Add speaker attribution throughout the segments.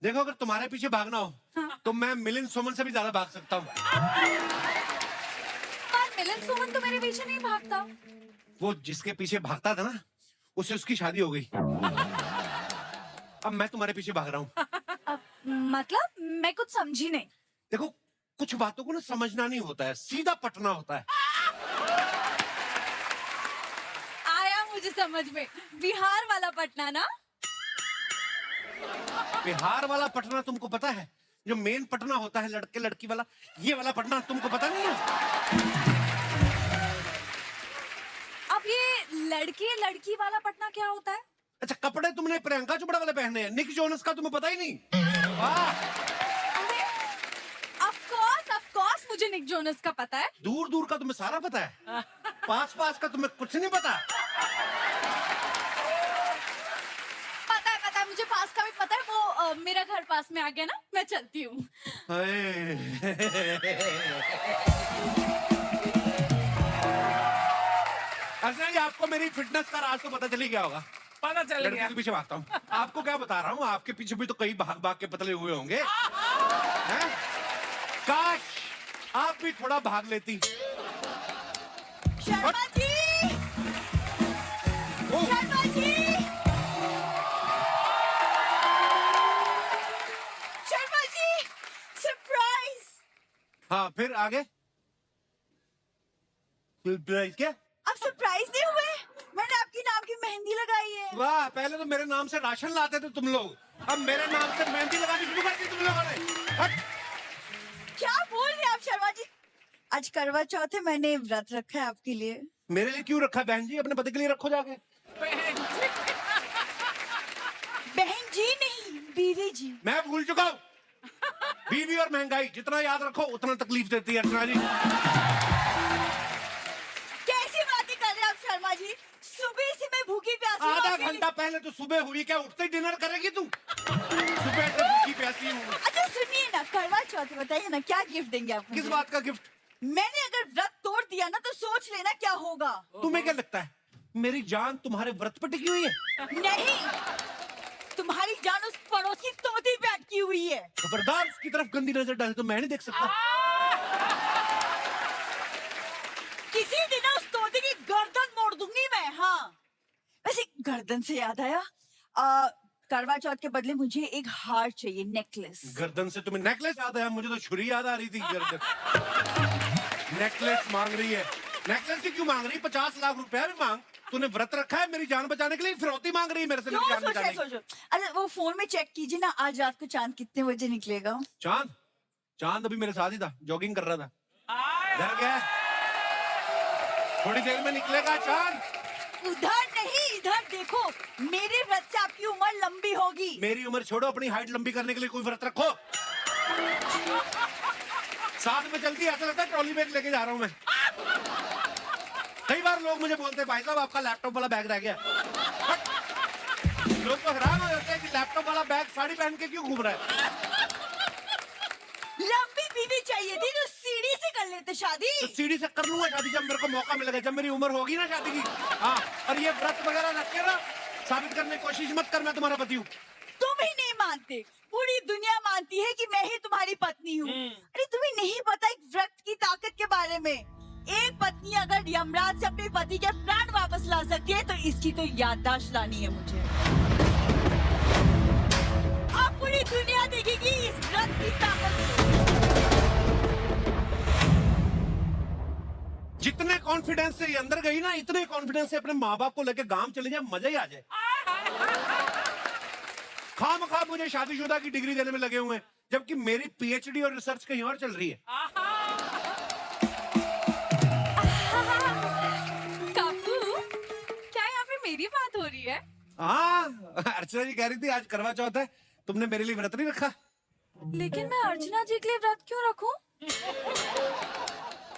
Speaker 1: देखो अगर तुम्हारे पीछे भागना हो तो मैं मिलिंद सोमन से भी ज्यादा भाग सकता हूँ।
Speaker 2: पर मिलिंद सोमन तो मेरे पीछे नहीं भागता।
Speaker 1: वो जिसके पीछे भागता था ना, उससे उसकी शादी हो गई। अब मैं तुम्हारे पीछे भाग रहा हूँ।
Speaker 2: मतलब मैं कुछ समझी नहीं।
Speaker 1: देखो कुछ बातों को ना समझना नहीं होता है, सीधा पटना होता है।
Speaker 2: आया मुझे समझ में, बिहार वाला पटना ना।
Speaker 1: बिहार वाला पटना तुमको पता है? जो मेन पटना होता है लड़के लड़की वाला, ये वाला पटना तुमको पता नहीं है?
Speaker 2: अब ये लड़की लड़की वाला पटना क्या होता है?
Speaker 1: अच्छा कपड़े तुमने प्रियंका चोपड़ा वाले पहने हैं, निक जोनस का तुम्हें पता ही नहीं? वाह,
Speaker 2: अरे ऑफ कोर्स मुझे निक जोनस का पता है।
Speaker 1: दूर दूर का तुम्हें सारा पता है, पास पास का तुम्हें कुछ नहीं पता।
Speaker 2: पता है मुझे पास का भी पता है। वो मेरा घर पास में आ गया ना, मैं चलती हूँ।
Speaker 1: अर्चना जी आपको मेरी फिटनेस का राज तो पता चल ही गया होगा।
Speaker 3: पता चल
Speaker 1: लड़के
Speaker 3: गया।
Speaker 1: के पीछे भागता हूँ, आपको क्या बता रहा हूँ, आपके पीछे भी तो कई भाग भाग के पतले हुए होंगे हैं? काश आप भी थोड़ा भाग लेती।
Speaker 2: शर्मा जी,
Speaker 1: ओह,
Speaker 2: शर्मा जी, शर्मा जी, सरप्राइज।
Speaker 1: हाँ फिर आगे क्या?
Speaker 2: अब सरप्राइज नहीं हुए? मैंने आपके नाम की मेहंदी लगाई है।
Speaker 1: वाह, पहले तो मेरे नाम से राशन लाते थे तुम लोग, अब मेरे नाम से मेहंदी लगानी शुरू कर दी तुम लोगों ने। हट।
Speaker 2: क्या बोल रहे हैं आप शर्मा जी? आज करवा चौथ है, मैंने व्रत रखा है आपके लिए।
Speaker 1: मेरे लिए क्यों रखा बहन जी? अपने पति के लिए रखो जाके।
Speaker 2: बहन जी नहीं, बीवी जी।
Speaker 1: मैं भूल चुका हूँ, बीवी और महंगाई जितना याद रखो उतना तकलीफ देती है अर्चना जी।
Speaker 2: कैसी बातें कर रहे हैं आप शर्मा जी? सुबह से मैं भूखी प्यासी हूँ
Speaker 1: आधा
Speaker 2: आपके लिए।
Speaker 1: घंटा पहले तो सुबह हुई, क्या उठते ही डिनर करेगी तू? सुबह से भूखी प्यासी हूँ।
Speaker 2: अच्छा सुनिए ना, करवा चौथ बताइए ना, क्या गिफ्ट देंगे आप
Speaker 1: किस
Speaker 2: मुझे?
Speaker 1: बात का गिफ्ट?
Speaker 2: मैंने अगर व्रत तोड़ दिया ना तो सोच लेना क्या होगा।
Speaker 1: तुम्हें क्या लगता है मेरी जान तुम्हारे व्रत पर टिकी हुई है?
Speaker 2: नहीं, तुम्हारी जान उस पड़ोस की तोती पे अटकी हुई है।
Speaker 1: खबरदार उसकी तरफ गंदी नजर डाले तो मैं नहीं देख सकता।
Speaker 2: किसी दिन उस तोते की गर्दन मोड़ दूंगी मैं। हाँ, वैसे गर्दन से याद आया, करवा चौथ के बदले मुझे एक हार चाहिए, नेकलेस।
Speaker 1: गर्दन से तुम्हें नेकलेस याद आया? मुझे तो छुरी याद आ रही थी। गर्दन नेकलेस मांग रही है। नेकलेस ही क्यों मांग रही? 50 लाख रुपया भी मांग। तूने व्रत रखा है मेरी जान बचाने के लिए, फिरौती मांग रही है मेरे से मेरी जान बचाने की।
Speaker 2: सोचो। अरे वो फोन में चेक कीजिए ना, आज रात को चांद कितने बजे निकलेगा।
Speaker 1: चांद? चांद अभी मेरे साथ ही था, जॉगिंग कर रहा था। डर गया? थोड़ी देर में निकलेगा चांद।
Speaker 2: उधर नहीं, इधर देखो, मेरे व्रत से आपकी उम्र लंबी होगी।
Speaker 1: मेरी उम्र छोड़ो, अपनी हाइट लंबी करने के लिए कोई व्रत रखो। साथ में चलती ऐसा लगता है ट्रॉली बैग लेके जा रहा हूं मैं। कई बार लोग मुझे बोलते हैं भाई साहब आपका लैपटॉप वाला बैग रह गया। लोग तो हैरान हो जाते हैं कि लैपटॉप वाला बैग साड़ी पहन के क्यों घूम रहा है।
Speaker 2: लंबी बीवी चाहिए थी तो सीढ़ी से कर लेते शादी।
Speaker 1: तो सीढ़ी से कर लूंगा शादी जब मेरे को मौका मिलेगा, जब मेरी उम्र होगी ना शादी की। हाँ, और ये व्रत वगैरह रख के ना साबित करने की कोशिश मत कर मैं तुम्हारा पति हूँ।
Speaker 2: तुम ही नहीं मानते, पूरी दुनिया मानती है कि मैं ही तुम्हारी पत्नी हूँ। अरे तुम्हें नहीं पता एक व्रत की ताकत के बारे में? एक पत्नी अगर यमराज से अपने पति के प्राण वापस ला सकती है तो इसकी तो याददाश्त लानी है मुझे। अब पूरी दुनिया देखेगी इस व्रत की ताकत।
Speaker 1: जितने कॉन्फिडेंस से ये अंदर गई ना, इतने कॉन्फिडेंस से अपने माँ बाप को लेके गांव चले जाए, मजा ही आ जाए। खामखा मुझे शादीशुदा की डिग्री देने में लगे हुए हैं, जबकि मेरी पीएचडी और रिसर्च कहीं और चल रही है।
Speaker 2: काकू, क्या यहाँ पे मेरी बात हो रही है?
Speaker 1: हाँ, अर्चना जी कह रही थी आज करवा चौथ है, तुमने मेरे लिए व्रत नहीं रखा।
Speaker 2: लेकिन मैं अर्चना जी के लिए व्रत क्यों रखूं?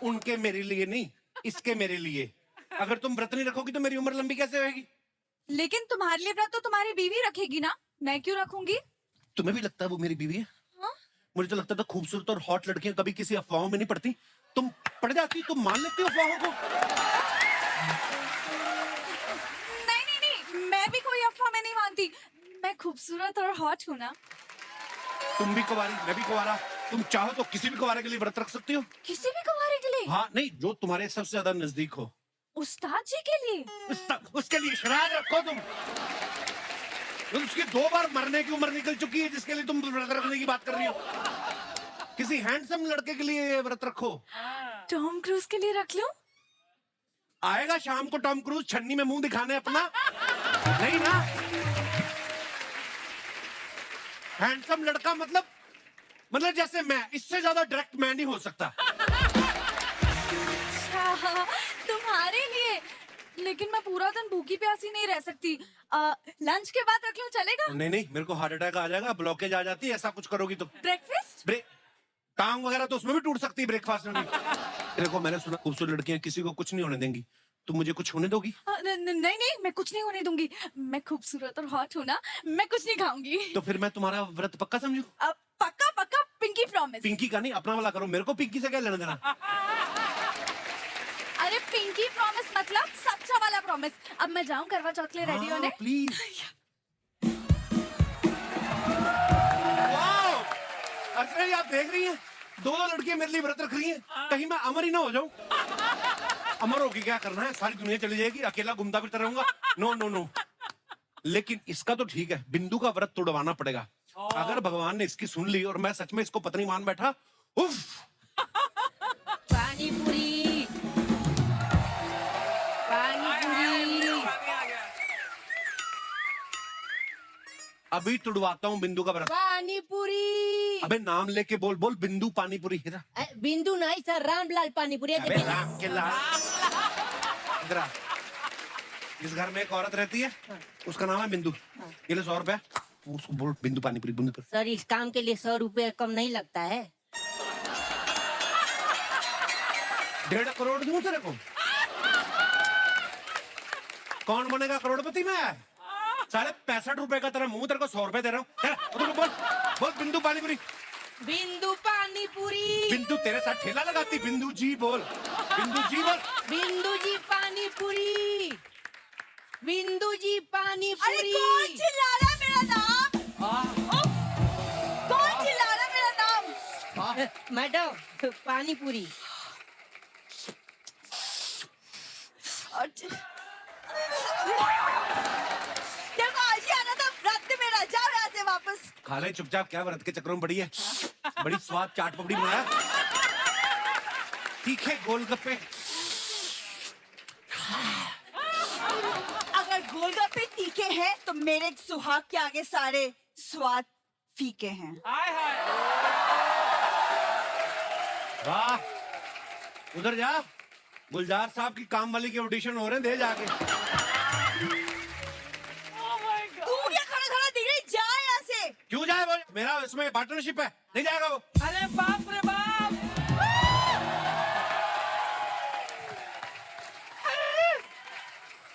Speaker 1: उनके मेरे लिए नहीं, इसके मेरे लिए। अगर तुम व्रत नहीं रखोगी तो मेरी उम्र लंबी कैसे होगी?
Speaker 2: लेकिन तुम्हारे लिए व्रत तो तुम्हारी बीवी रखेगी ना, मैं क्यों रखूंगी?
Speaker 1: तुम्हें भी लगता है वो मेरी बीवी है?
Speaker 2: हाँ?
Speaker 1: मुझे तो लगता था खूबसूरत और हॉट लड़कियां कभी किसी अफवाहों में नहीं पड़ती। तुम पड़ जाती, तुम मान लेती हो अफवाहों को।
Speaker 2: नहीं, मैं भी कोई अफवाह में नहीं मानती। मैं खूबसूरत और हॉट हूँ ना।
Speaker 1: तुम भी कुंवारी, मैं भी कुंवारा। तुम चाहो तो किसी भी कुंवारे के लिए व्रत रख सकती हो।
Speaker 2: किसी भी कुंवारे के लिए?
Speaker 1: हाँ नहीं, जो तुम्हारे सबसे ज्यादा नजदीक हो।
Speaker 2: उस्ताद जी के लिए?
Speaker 1: उसके लिए श्राद्ध रखो तुम। उसकी 2 बार मरने की उम्र निकल चुकी है, जिसके लिए तुम व्रत रखने की बात कर रही हो। किसी हैंडसम लड़के के लिए व्रत रखो।
Speaker 2: टॉम क्रूज के लिए रख लो?
Speaker 1: आएगा शाम को टॉम क्रूज छन्नी में मुंह दिखाने अपना? नहीं ना। हैंडसम लड़का मतलब जैसे मैं, इससे ज्यादा डायरेक्ट मैं नहीं हो सकता।
Speaker 2: अच्छा, तुम्हारे लिए। लेकिन मैं पूरा दिन भूखी प्यासी नहीं रह सकती। लंच के बाद रख लूं, चलेगा?
Speaker 1: नहीं नहीं, मेरे को हार्ट अटैक आ जाएगा, ब्लॉकेज आ जाती है ऐसा कुछ करोगी तो।
Speaker 2: ब्रेकफास्ट?
Speaker 1: टांग वगैरह तो उसमें भी टूट सकती है ब्रेकफास्ट में भी। देखो, मैंने सुना खूबसूरत लड़कियां किसी को कुछ नहीं होने देंगी। तुम मुझे कुछ होने दोगी?
Speaker 2: नहीं नहीं, मैं कुछ नहीं होने दूंगी। मैं खूबसूरत और हॉट हूँ ना, मैं कुछ नहीं खाऊंगी।
Speaker 1: तो फिर मैं तुम्हारा व्रत पक्का समझू?
Speaker 2: पक्का पक्का, पिंकी प्रॉमिस।
Speaker 1: पिंकी का नहीं, अपना वाला करो। मेरे को पिंकी से क्या लेना देना।
Speaker 2: अरे पिंकी प्रॉमिस मतलब सच्चा वाला प्रॉमिस। अब मैं जाऊं करवा चौथ के लिए रेडी होने?
Speaker 1: प्लीज। वाओ, अर्चना जी आप देख रही हैं, 2 लड़कियां मेरे लिए व्रत रख रही हैं। कहीं मैं अमर ही ना हो जाऊं। अमर होके क्या करना है, सारी दुनिया चली जाएगी, अकेला घूमता फिरता रहूंगा। No no no. लेकिन इसका तो ठीक है, बिंदु का व्रत तोड़वाना पड़ेगा। अगर भगवान ने इसकी सुन ली और मैं सच में इसको पत्नी मान बैठा, उफ।
Speaker 3: पानी पूरी, पानी पूरी।
Speaker 1: अभी तुड़वाता हूँ बिंदु का व्रत।
Speaker 3: पानी पूरी।
Speaker 1: अबे नाम लेके बोल बोल, बिंदु पानी पूरी।
Speaker 3: बिंदु नहीं सर, रामलाल पानी पूरी।
Speaker 1: अबे राम के लाल। इधर आ। इस घर में एक औरत रहती है, उसका नाम है बिंदु। ये ले 100 रुपया, उसको बोल बिंदु पानी पूरी, बिंदु पर।
Speaker 3: सर इस काम के लिए 100 रुपए कम नहीं लगता है।
Speaker 1: 1.5 करोड़ दूं तेरे को? कौन बनेगा करोड़पति में? साढ़े 65 रुपए का तेरा मुंह, तेरे को 100 रुपए दे रहा हूँ। बोल बोल बिंदु पानी पूरी।
Speaker 3: बिंदु पानी पूरी।
Speaker 1: बिंदु तेरे साथ ठेला लगाती। बिंदु जी बोल, बिंदु जी बोल।
Speaker 3: बिंदु जी पानी पूरी, बिंदु जी पानी
Speaker 2: अरे
Speaker 3: पूरी।
Speaker 2: कौन चिल्ला रहा है मेरा नाम? कौन चिल्ला रहा है मेरा नाम?
Speaker 3: मैडम पानी पूरी।
Speaker 2: देखो आज ही आना था व्रत मेरा, जाओ यहाँ से वापस।
Speaker 1: खा ले चुपचाप, क्या व्रत के चक्रों में पड़ी है। बड़ी स्वाद चाट पपड़ी बनाया, तीखे गोलगप्पे।
Speaker 2: अगर गोलगप्पे तीखे हैं तो मेरे सुहाग के आगे सारे स्वाद फीके हैं।
Speaker 1: वाह, उधर जा, गुलजार साहब की काम वाली के ऑडिशन हो रहे हैं, दे जाके।
Speaker 2: तू क्या खड़ा खड़ा दिख रही? जा यहाँ से।
Speaker 1: क्यों जाए वो? मेरा इसमें पार्टनरशिप है, नहीं जाएगा वो।
Speaker 4: अरे बाप रे बाप।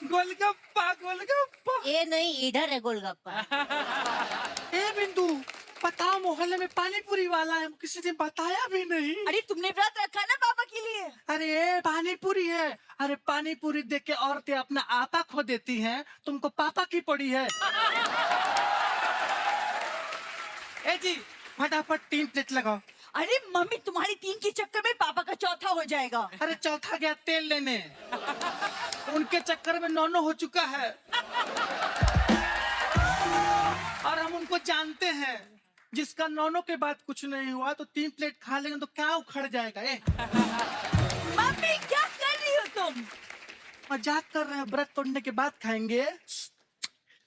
Speaker 4: गोलगप्पा गोलगप्पा।
Speaker 3: ये नहीं, इधर है गोलगप्पा।
Speaker 4: ए बिंदु, बताओ मोहल्ले में पानी पूरी वाला है, किसी ने बताया भी नहीं।
Speaker 2: अरे तुमने व्रत रखा ना पापा के लिए?
Speaker 4: अरे पानी पूरी है। अरे पानी पूरी देख के औरतें अपना आपा खो देती हैं, तुमको पापा की पड़ी है। ए जी फटाफट 3 प्लेट लगाओ।
Speaker 2: अरे मम्मी तुम्हारी 3 के चक्कर में पापा का चौथा हो जाएगा।
Speaker 4: अरे चौथा गया तेल लेने, उनके चक्कर में 9 हो चुका है। और हम उनको जानते हैं, जिसका 9 के बाद कुछ नहीं हुआ तो 3 प्लेट खा लेंगे तो क्या उखड़ जाएगा।
Speaker 2: मम्मी क्या कर रही हो तुम?
Speaker 4: मजाक कर रहे हैं, व्रत तोड़ने के बाद खाएंगे।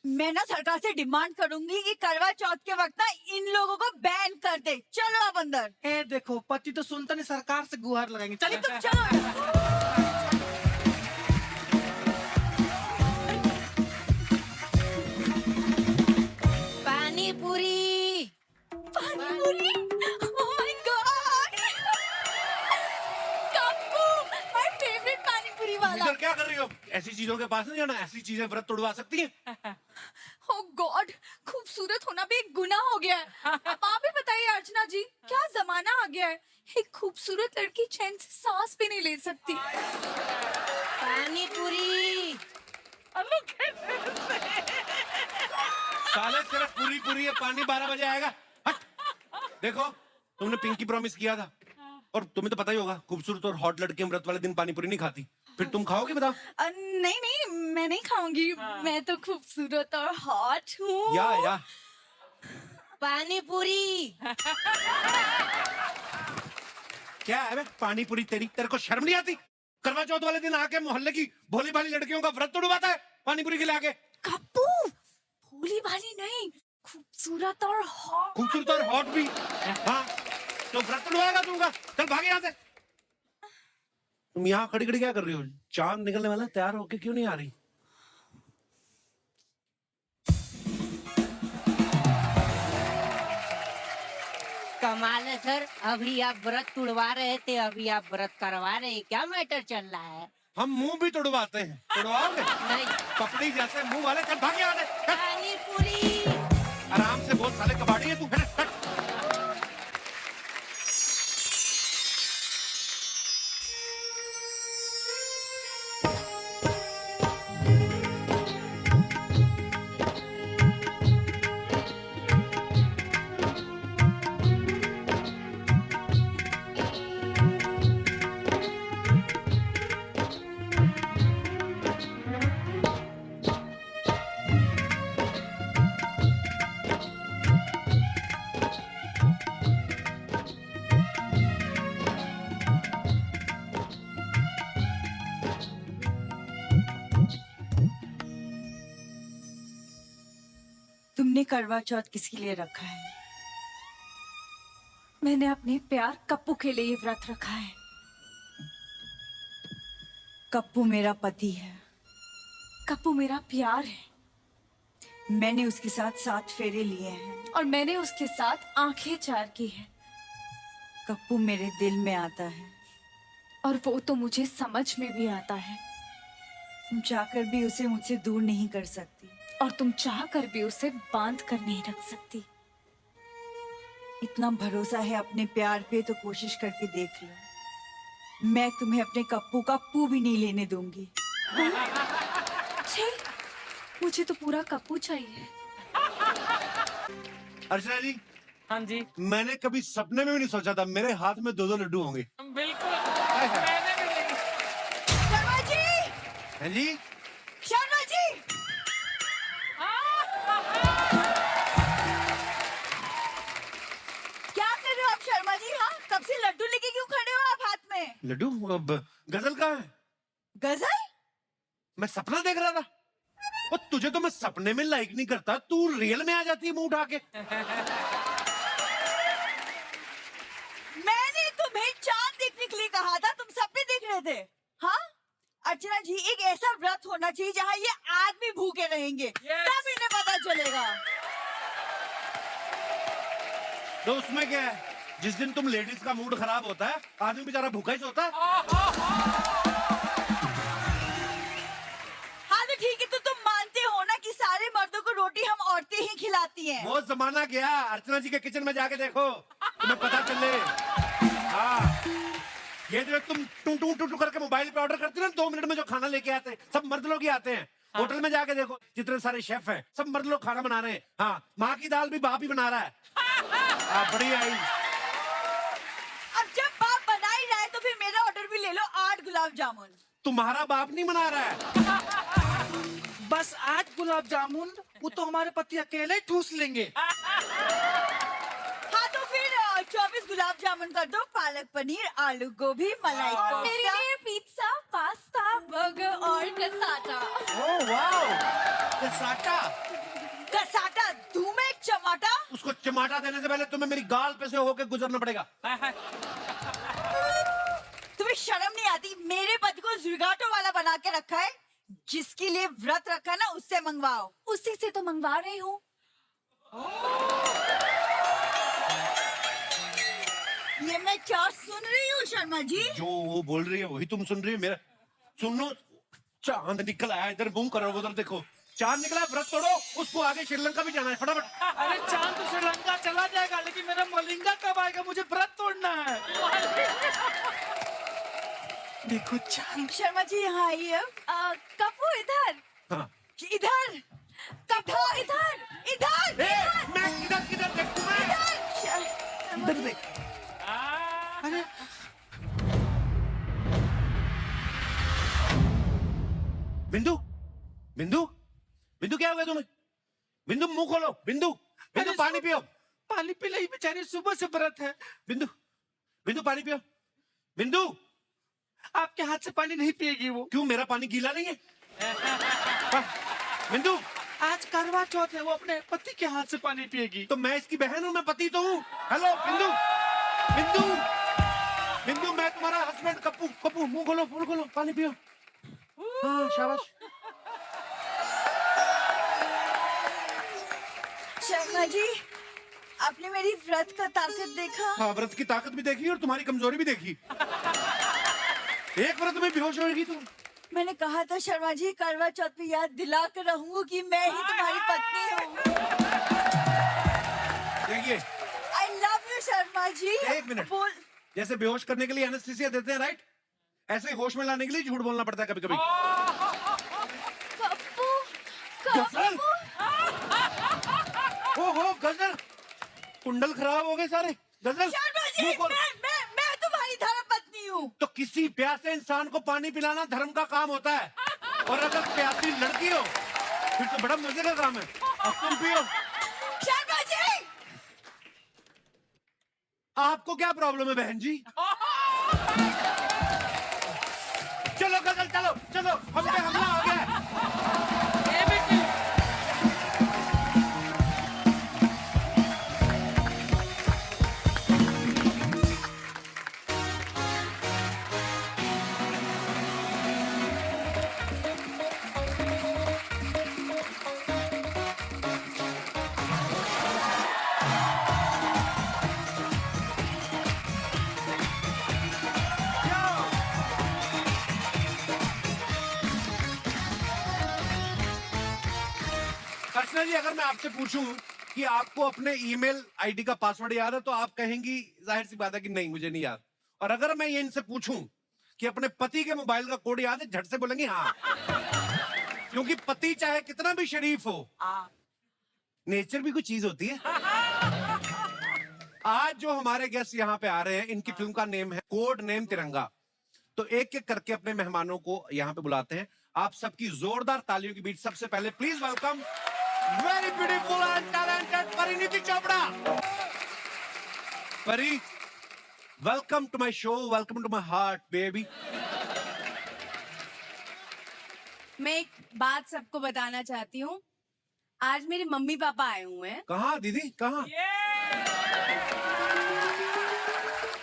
Speaker 2: मैं ना सरकार से डिमांड करूंगी कि करवा चौथ के वक्त ना इन लोगों को बैन कर दे। चलो आप अंदर।
Speaker 4: ए देखो, पति तो सुनता नहीं, सरकार से गुहार लगाएंगे।
Speaker 2: चलिए
Speaker 4: चलिए
Speaker 2: तुम चलो।
Speaker 3: पानी पूरी।
Speaker 2: पानी पूरी? Oh my God! Kappu, my favorite पानी पूरी वाला।
Speaker 1: इधर क्या कर रही हो? ऐसी चीजों के पास नहीं जाना, ऐसी चीजें व्रत तोड़वा सकती हैं।
Speaker 2: Oh God, खूबसूरत होना भी एक गुनाह हो गया है। अब आप ही बताइए अर्चना जी, क्या जमाना आ गया है, एक खूबसूरत लड़की चैन से सांस भी नहीं ले सकती।
Speaker 3: पानी पूरी।
Speaker 1: साले सिर्फ पूरी पूरी है, पानी 12 बजे आएगा। हट। देखो तुमने पिंकी प्रॉमिस किया था, और तुम्हें तो पता ही होगा खूबसूरत और हॉट लड़कियां व्रत वाले दिन पानी पूरी नहीं खाती। फिर तुम खाओगे बताओ?
Speaker 2: नहीं नहीं, मैं नहीं खाऊंगी। मैं तो खूबसूरत और हॉट हूँ।
Speaker 1: या
Speaker 3: पानी पूरी।
Speaker 1: क्या है बे पानी पूरी तेरी? तेरे को शर्म नहीं आती? करवा चौथ वाले दिन आके मोहल्ले की भोली भाली लड़कियों का व्रत तोड़वाता है पानी पूरी खिला के।
Speaker 2: कप्पू, भोली भाली नहीं, खूबसूरत और हॉट।
Speaker 1: खूबसूरत और हॉट भी। हाँ तो व्रत तोड़वाएगा तुमका? चल भागे यहाँ से। तुम यहाँ खड़ी खड़ी क्या कर रही हो? चांद निकलने वाला, तैयार होके क्यों नहीं आ रही?
Speaker 3: कमाल है सर, अभी आप व्रत तुड़वा रहे थे, अभी आप व्रत करवा रहे हैं, क्या मैटर चल रहा है?
Speaker 1: हम मुंह भी तोड़वाते हैं, तोड़वाओगे?
Speaker 3: नहीं।
Speaker 1: पपड़ी जैसे मुंह वाले, चल भाग यहाँ से। चल।
Speaker 3: पानी पूरी।
Speaker 1: आराम से बोल साले, कबाड़ी है तू। हट।
Speaker 2: तुमने करवा चौथ किसके लिए रखा है?
Speaker 5: मैंने अपने प्यार कप्पू के लिए व्रत रखा है।
Speaker 2: कप्पू मेरा पति है।
Speaker 5: कप्पू मेरा प्यार है,
Speaker 2: मैंने उसके साथ 7 फेरे लिए हैं।
Speaker 5: और मैंने उसके साथ आंखें चार की है,
Speaker 2: कप्पू मेरे दिल में आता है।
Speaker 5: और वो तो मुझे समझ में भी आता है।
Speaker 2: तुम चाहकर भी उसे मुझसे दूर नहीं कर सकती।
Speaker 5: और तुम चाह कर भी उसे बांध कर नहीं रख सकती।
Speaker 2: इतना भरोसा है अपने प्यार पे तो कोशिश करके देख लो। मैं तुम्हें अपने कप्पू का पू भी नहीं लेने दूंगी।
Speaker 5: छी, मुझे तो पूरा कप्पू चाहिए।
Speaker 1: अर्चना जी,
Speaker 6: हाँ जी,
Speaker 1: मैंने कभी सपने में भी नहीं सोचा था मेरे हाथ में 2-2 लड्डू होंगे।
Speaker 6: बिल्कुल। मैंने भी नहीं।
Speaker 2: शर्मा जी,
Speaker 1: हैं जी?
Speaker 2: शर्मा जी, क्या कर रहे हो आप शर्मा जी? हाँ, कब से लड्डू लेके क्यों खड़े हो आप हाथ में?
Speaker 1: लड्डू? अब गजल कहाँ है?
Speaker 2: गजल?
Speaker 1: मैं सपना देख रहा था। और तुझे तो मैं सपने में लाइक नहीं करता, तू रियल में आ जाती है मुंह उठा के।
Speaker 2: मैंने तुम्हें चांद देखने के लिए कहा था, तुम सपने देख रहे थे। हाँ अर्चना जी, एक ऐसा व्रत होना चाहिए जहाँ ये आदमी भूखे रहेंगे, तब इन्हें पता चलेगा।
Speaker 1: तो उसमें क्या है? जिस दिन तुम लेडीज का मूड खराब होता है, आदमी बेचारा भूखा ही सोता है।
Speaker 2: हाँ तो ठीक है, तो तुम मानते हो ना कि सारे मर्दों को रोटी हम औरतें ही खिलाती हैं।
Speaker 1: वो जमाना गया। अर्चना जी के किचन में जाके देखो, तुम्हें पता चले। हाँ, ये जो तुम टू टू टू टू करके मोबाइल पे ऑर्डर करते हो ना, 2 मिनट में जो खाना लेके आते हैं, सब मर्द लोग ही आते हैं। होटल में जाके देखो, जितने सारे शेफ हैं, सब मर्द लोग खाना बना रहे हैं। हाँ, माँ की दाल भी बाप ही बना रहा है। बढ़िया आई।
Speaker 2: अब जब बाप बना ही रहा है तो फिर मेरा ऑर्डर भी ले लो, 8 गुलाब जामुन।
Speaker 1: तुम्हारा बाप नहीं बना रहा है।
Speaker 4: बस 8 गुलाब जामुन, वो तो हमारे पति अकेले ही ठूस लेंगे।
Speaker 2: हाँ तो फिर 24 गुलाब जामुन कर दो, पालक पनीर, आलू गोभी, मलाई
Speaker 5: और मेरे
Speaker 2: कोफ्ता।
Speaker 5: लिए पिज्जा, पास्ता, बर्गर और cassata.
Speaker 1: Oh wow, cassata.
Speaker 2: Cassata दूं मैं एक चमाटा?
Speaker 1: उसको चमाटा देने से पहले तुम्हें मेरी गाल पे से होके गुजरना पड़ेगा।
Speaker 2: तुम्हें शर्म नहीं आती? मेरे पति को जुगाटो वाला बना के रखा है, जिसके लिए व्रत रखा ना उससे मंगवाओ।
Speaker 5: उसी से तो मंगवा रही हूँ।
Speaker 2: ये मैं क्या सुन रही हूँ शर्मा जी?
Speaker 1: जो वो बोल रही है वही तुम सुन रही हो। मेरा सुनो, चांद निकल आया, इधर बूम करो, उधर देखो चांद निकला, व्रत तोड़ो, उसको आगे श्रीलंका भी जाना है, फटाफट।
Speaker 4: अरे चांद तो श्रीलंका चला जाएगा, लेकिन मेरा मलिंगा कब आएगा? मुझे व्रत तोड़ना है। देखो चांद।
Speaker 2: शर्मा जी यहाँ आइए।
Speaker 5: कप्पू इधर,
Speaker 1: हाँ।
Speaker 2: इधर कप्पू, इधर इधर
Speaker 1: ए, मैं किधर किधर देखूं मैं? बिंदु, बिंदु क्या हो गया तुम्हें? बिंदु मुंह खोलो, बिंदु, बिंदु
Speaker 4: अरे
Speaker 1: पानी पियो,
Speaker 4: पानी पी ली बेचारी, सुबह से व्रत है।
Speaker 1: बिंदु, बिंदु पानी पियो, बिंदु।
Speaker 4: आपके हाथ से पानी नहीं पिएगी वो।
Speaker 1: क्यों, मेरा पानी गीला नहीं है? हाँ, बिंदु,
Speaker 4: आज करवा चौथ है, वो अपने पति के हाथ से पानी पिएगी।
Speaker 1: तो मैं इसकी बहन हूं, मैं पति तो हूँ। हेलो बिंदु, बिंदु, बिंदु, मैं तुम्हारा हस्बैंड कप्पू। कप्पू मुंह खोलो, पानी पियो। हाँ शाबाश।
Speaker 2: शर्मा जी, आपने मेरी व्रत का ताकत देखा?
Speaker 1: हाँ, व्रत की ताकत भी देखी और तुम्हारी कमजोरी भी देखी। एक व्रत में बेहोश होगी तुम।
Speaker 2: मैंने कहा था शर्मा जी, करवा चौथ पे याद दिला कर रहूंगी कि मैं ही तुम्हारी पत्नी हूँ।
Speaker 1: देखिए,
Speaker 2: I love you Sharma ji.
Speaker 1: एक मिनट।
Speaker 2: बोल।
Speaker 1: जैसे बेहोश करने के लिए एनेस्थीसिया देते हैं, राइट, ऐसे ही होश में लाने के लिए झूठ बोलना पड़ता है कभी कभी।
Speaker 2: कप्पू,
Speaker 1: गजल,
Speaker 2: कप्पू।
Speaker 1: ओहो गजल, कुंडल खराब हो गए सारे। गजल,
Speaker 2: शर्मा जी,
Speaker 1: मुंह खोल।
Speaker 2: मैं तुम्हारी धर्म पत्नी हूँ।
Speaker 1: तो किसी प्यासे इंसान को पानी पिलाना धर्म का काम होता है, और अगर प्यासी लड़की हो फिर तो बड़ा मजे का काम है। अब तुम पियो।
Speaker 2: शर्मा जी,
Speaker 1: आपको क्या प्रॉब्लम है बहन जी? चलो गजल, चलो, हम पे हमला हो गया है।
Speaker 6: ये भी ठीक।
Speaker 1: अर्चना जी, अगर मैं आपसे पूछूं कि आपको अपने ईमेल आईडी का पासवर्ड याद है तो आप कहेंगी जाहिर सी बात है कि नहीं मुझे नहीं याद। और अगर मैं ये इनसे पूछूं कि अपने पति के मोबाइल का कोड याद है, झट से बोलेंगी हाँ। क्योंकि पति चाहे कितना भी शरीफ हो, नेचर भी कुछ चीज होती है। आज जो हमारे गेस्ट यहाँ पे आ रहे हैं, इनकी फिल्म का नेम है कोड नेम तिरंगा। तो एक एक करके अपने मेहमानों को यहाँ पे बुलाते हैं। आप सबकी जोरदार तालियों के बीच सबसे पहले please welcome very beautiful and talented Parineeti Chopra. Pari, welcome to my show, welcome to my heart baby.
Speaker 7: मैं एक बात सबको बताना चाहती हूँ। आज मेरे मम्मी पापा आए हुए हैं।
Speaker 1: कहाँ दीदी, कहाँ?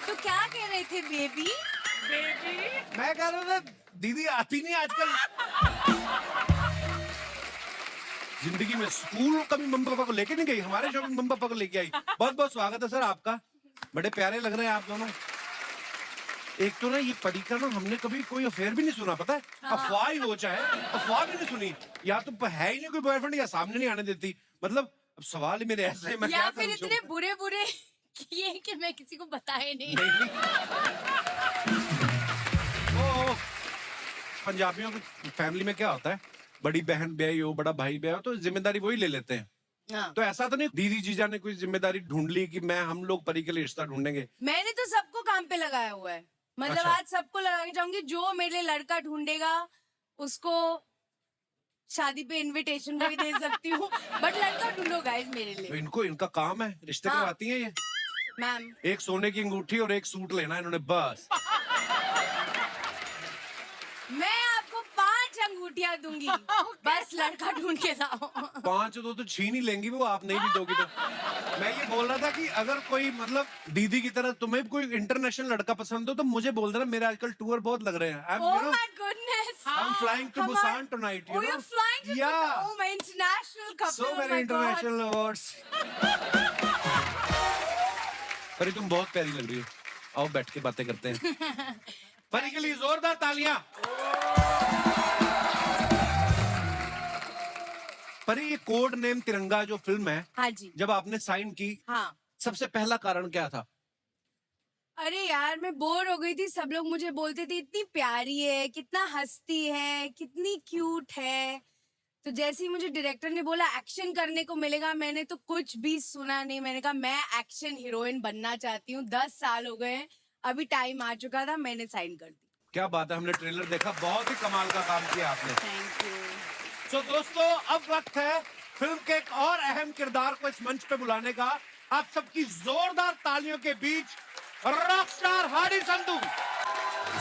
Speaker 7: तो क्या कह रहे थे बेबी?
Speaker 1: मैं कह रहा था दीदी आती नहीं आजकल। जिंदगी में स्कूल कभी मम्मी पापा को लेके नहीं गई, हमारे शो में मम्मी पापा को लेके आई। बहुत बहुत स्वागत है सर आपका, बड़े प्यारे लग रहे हैं आप दोनों। एक तो ना ये परी का ना हमने कभी कोई अफेयर भी नहीं सुना, पता है? अफवाह ही हो चाहे, अफवाह भी नहीं सुनी। या तो है ही नहीं कोई बॉयफ्रेंड या सामने नहीं आने देती। मतलब अब सवाल ही मेरे ऐसे, मैं
Speaker 7: या
Speaker 1: क्या
Speaker 7: फिर
Speaker 1: करूं?
Speaker 7: इतने बुरे बुरे किए कि मैं किसी को बताए नहीं।
Speaker 1: ओ, पंजाबियों की फैमिली में क्या होता है, बड़ी बहन ब्याही हो, बड़ा भाई ब्याही हो तो जिम्मेदारी वही ले लेते हैं।
Speaker 7: हाँ।
Speaker 1: तो ऐसा तो नहीं दीदी जीजा ने कोई जिम्मेदारी ढूंढ ली कि मैं हम लोग परी के लिए रिश्ता ढूंढेंगे?
Speaker 7: मैंने तो सबको काम पे लगाया हुआ है। मतलब
Speaker 1: अच्छा।
Speaker 7: आज सबको लगा के जाऊंगी, जो मेरे लिए लड़का ढूंढेगा उसको शादी पे इनविटेशन भी दे सकती हूँ। बट लड़का ढूंढो गाइस मेरे
Speaker 1: तो
Speaker 7: लिए।
Speaker 1: इनको इनका काम है, रिश्ते
Speaker 7: हाँ।
Speaker 1: करवाती हैं ये।
Speaker 7: मैम,
Speaker 1: एक सोने की अंगूठी और एक सूट लेना है इन्होंने बस।
Speaker 7: मैं आपको 5 अंगूठियां दूंगी। बस लड़का ढूंढ के लाओ।
Speaker 1: 5 तो छीन ही लेंगी वो, आप नहीं भी दोगी तो। मैं ये बोल रहा था कि अगर कोई मतलब दीदी की तरह तुम्हें कोई इंटरनेशनल लड़का पसंद हो तो मुझे बोल देना, मेरे आजकल टूर बहुत लग रहे हैं।
Speaker 7: Oh my goodness!
Speaker 1: I'm flying to Busan tonight, you
Speaker 7: Oh,
Speaker 1: know?
Speaker 7: you're flying to
Speaker 1: Yeah.
Speaker 7: Busan. Oh, my international couple.
Speaker 1: So
Speaker 7: oh
Speaker 1: many
Speaker 7: my God.
Speaker 1: international awards. परी तुम बहुत प्यारी लग रही हो, आओ बैठ के बातें करते हैं। परी के लिए जोरदार तालियां। परी, ये कोड नेम तिरंगा जो फिल्म है,
Speaker 7: हाँ जी।
Speaker 1: जब आपने साइन की,
Speaker 7: हाँ।
Speaker 1: सबसे पहला कारण क्या था?
Speaker 7: अरे यार, मैं बोर हो गई थी। सब लोग मुझे बोलते थे इतनी प्यारी है, कितना हंसती है, कितनी क्यूट है। तो जैसे ही मुझे डायरेक्टर ने बोला एक्शन करने को मिलेगा, मैंने तो कुछ भी सुना नहीं। मैंने कहा मैं एक्शन हीरोइन बनना चाहती हूँ। 10 साल हो गए हैं, अभी टाइम आ चुका था, मैंने साइन कर दी।
Speaker 1: क्या बात है, हमने ट्रेलर देखा, बहुत ही कमाल का काम किया आपने।
Speaker 7: Thank you.
Speaker 1: तो दोस्तों अब वक्त है फिल्म के एक और अहम किरदार को इस मंच पे बुलाने का। आप सबकी जोरदार तालियों के बीच रॉकस्टार हार्डी संधू।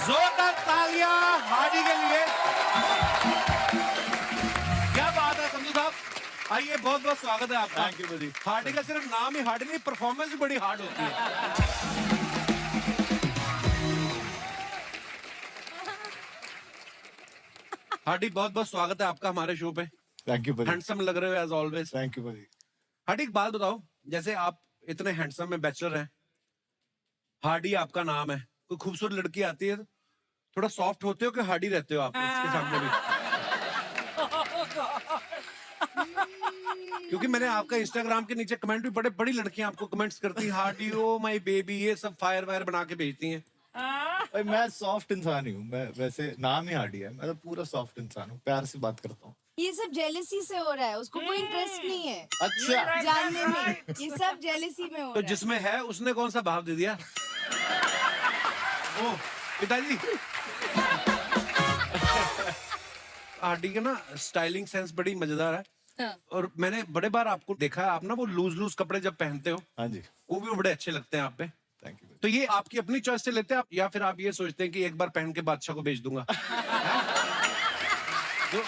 Speaker 1: जोरदार तालियां हार्डी के लिए। क्या बात है संधू साहब, आइए, बहुत बहुत स्वागत है आपका।
Speaker 8: Thank you buddy।
Speaker 1: हार्डी का सिर्फ नाम ही हार्डी नहीं, परफॉर्मेंस भी बड़ी हार्ड होती है। हार्डी बहुत बहुत स्वागत है आपका हमारे शो पे।
Speaker 8: Thank you buddy।
Speaker 1: हैंडसम लग रहे हो as always.
Speaker 8: Thank you buddy।
Speaker 1: Hardy एक बात बताओ, जैसे आप इतने हैंडसम में बैचलर हैं, हार्डी आपका नाम है, कोई खूबसूरत लड़की आती है थोड़ा सॉफ्ट होते हो कि हार्डी रहते हो आप इसके सामने भी? क्योंकि मैंने आपका इंस्टाग्राम के नीचे कमेंट भी पढ़े, बड़ी लड़कियां आपको कमेंट्स करती हैं, हार्डी ओ माय बेबी, ये सब फायर वायर बना के भेजती हैं।
Speaker 8: भाई मैं सॉफ्ट इंसान ही हूँ, मैं वैसे नाम ही हार्डी है, मैं तो पूरा सॉफ्ट इंसान हूँ, प्यार से बात करता हूँ।
Speaker 7: ये सब जेलेसी से हो रहा है, उसको कोई इंटरेस्ट नहीं है
Speaker 8: अच्छा
Speaker 7: जानने में, ये सब जेलेसी में हो
Speaker 1: तो
Speaker 7: रहा है।
Speaker 1: जिसमें है उसने कौन सा भाव दे दिया? ओ पिताजी। हार्डी का ना स्टाइलिंग सेंस बड़ी मजेदार है।
Speaker 7: हाँ।
Speaker 1: और मैंने बड़े बार आपको देखा है, आप ना वो लूज लूज कपड़े जब पहनते हो
Speaker 8: हाँ जी,
Speaker 1: वो भी बड़े अच्छे लगते हैं आप पे।
Speaker 8: Thank you.
Speaker 1: तो ये आपकी अपनी चॉइस से लेते हैं आप, या फिर आप ये सोचते हैं कि एक बार पहन के बादशाह को भेज दूंगा? तो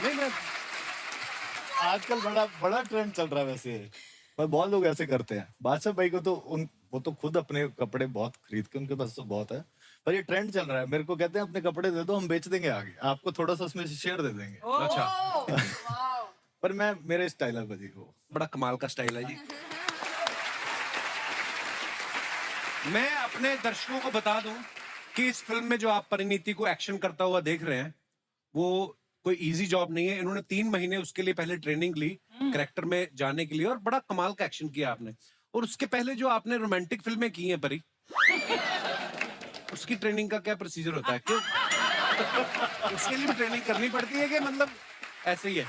Speaker 1: नहीं, मैं
Speaker 8: आजकल बड़ा ट्रेंड चल रहा है वैसे, पर बहुत लोग ऐसे करते हैं। बादशाह भाई को तो वो तो खुद अपने कपड़े बहुत खरीद के, उनके पास तो बहुत है, पर ये ट्रेंड चल रहा है। मेरे को कहते हैं अपने कपड़े दे दो, हम बेच देंगे आगे, आपको थोड़ा सा उसमें से शेयर दे देंगे।
Speaker 1: अच्छा,
Speaker 8: पर मैं मेरे स्टाइल है भाई वो।
Speaker 1: बड़ा कमाल का स्टाइल है जी। मैं अपने दर्शकों को बता दूं कि इस फिल्म में जो आप परिणीति को एक्शन करता हुआ देख रहे हैं, वो कोई इजी जॉब नहीं है। इन्होंने 3 महीने उसके लिए पहले ट्रेनिंग ली कैरेक्टर में जाने के लिए, और बड़ा कमाल का एक्शन किया आपने। और उसके पहले जो आपने रोमांटिक फिल्में की हैं परी, उसकी ट्रेनिंग का क्या प्रोसीजर होता है? क्यों उसके लिए भी ट्रेनिंग करनी पड़ती है कि मतलब ऐसे ही है?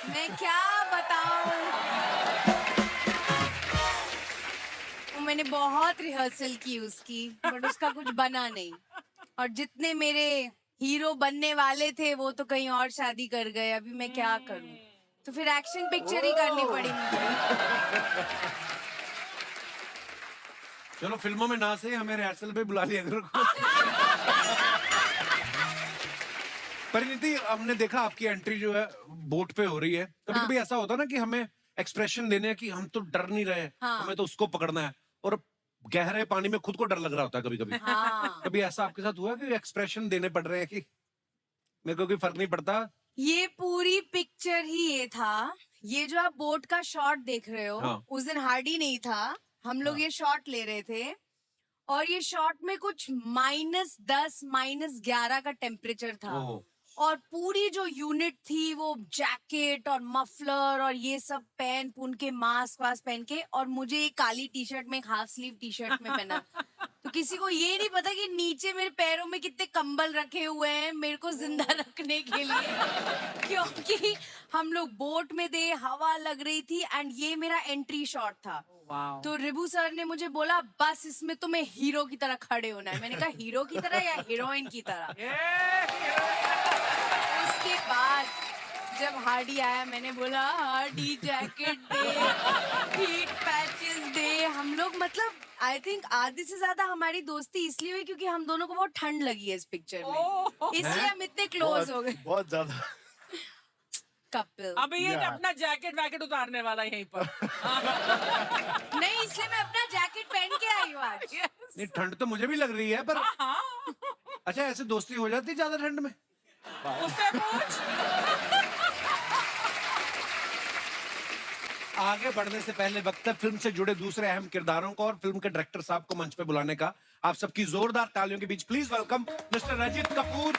Speaker 7: मैं क्या बताऊं, मैंने बहुत रिहर्सल की उसकी, बट उसका कुछ बना नहीं। और जितने मेरे हीरो बनने वाले थे वो तो कहीं और शादी कर गए, अभी मैं क्या करूं? तो फिर एक्शन पिक्चर ही करनी पड़ी मुझे।
Speaker 1: चलो फिल्मों में ना से हमें रिहर्सल पे बुला लिया करो। परिणीति, हमने देखा आपकी एंट्री जो है बोट पे हो रही है। कभी कभी ऐसा होता है ना कि हमें एक्सप्रेशन देने हैं कि हम तो डर नहीं रहे,
Speaker 7: हाँ।
Speaker 1: हमें तो उसको पकड़ना है, और गहरे पानी में खुद को डर लग रहा होता है कभी कभी।
Speaker 7: हाँ।
Speaker 1: कभी ऐसा आपके साथ हुआ कि एक्सप्रेशन देने पड़ रहे हैं कि मेरे को कोई फर्क नहीं पड़ता?
Speaker 7: ये पूरी पिक्चर ही ये था। ये जो आप बोट का शॉट देख रहे हो,
Speaker 1: हाँ।
Speaker 7: उस दिन हार्डी नहीं था, हम लोग ये शॉट ले रहे थे, और ये शॉट में कुछ -10 -11 का टेम्परेचर था।
Speaker 1: ओह।
Speaker 7: और पूरी जो यूनिट थी वो जैकेट और मफलर और ये सब पहन पुन के, मास्क वास्क पहन के, और मुझे एक काली टी शर्ट में, एक हाफ स्लीव टी शर्ट में पहना। तो किसी को ये नहीं पता कि नीचे मेरे पैरों में कितने कंबल रखे हुए हैं मेरे को जिंदा रखने के लिए, क्योंकि हम लोग बोट में थे, हवा लग रही थी, एंड ये मेरा एंट्री शॉट था। तो रिबू सर ने मुझे बोला बस इसमें तुम्हें हीरो की तरह खड़े होना है। मैंने कहा हीरो की तरह या हीरोइन की तरह? उसके बाद जब हार्डी आया, मैंने बोला हार्डी जैकेट दे, हीट पैचेस दे। हम लोग मतलब आई थिंक आधे से ज्यादा हमारी दोस्ती इसलिए हुई क्योंकि हम दोनों को बहुत ठंड लगी है इस पिक्चर में, इसलिए हम इतने क्लोज हो गए।
Speaker 8: बहुत ज्यादा।
Speaker 7: कपिल
Speaker 6: अभी ये अपना जैकेट वैकेट उतारने वाला है यहीं पर।
Speaker 7: नहीं, इसलिए मैं अपना जैकेट पहन के आई हूँ आज।
Speaker 1: नहीं, ठंड तो मुझे भी लग रही है, पर अच्छा, ऐसे दोस्ती हो जाती है ज्यादा ठंड में?
Speaker 6: उससे पूछ।
Speaker 1: आगे बढ़ने से पहले वक्त है फिल्म से जुड़े दूसरे अहम किरदारों को और फिल्म के डायरेक्टर साहब को मंच पे बुलाने का। आप सबकी जोरदार तालियों के बीच please welcome mister Rajit Kapoor,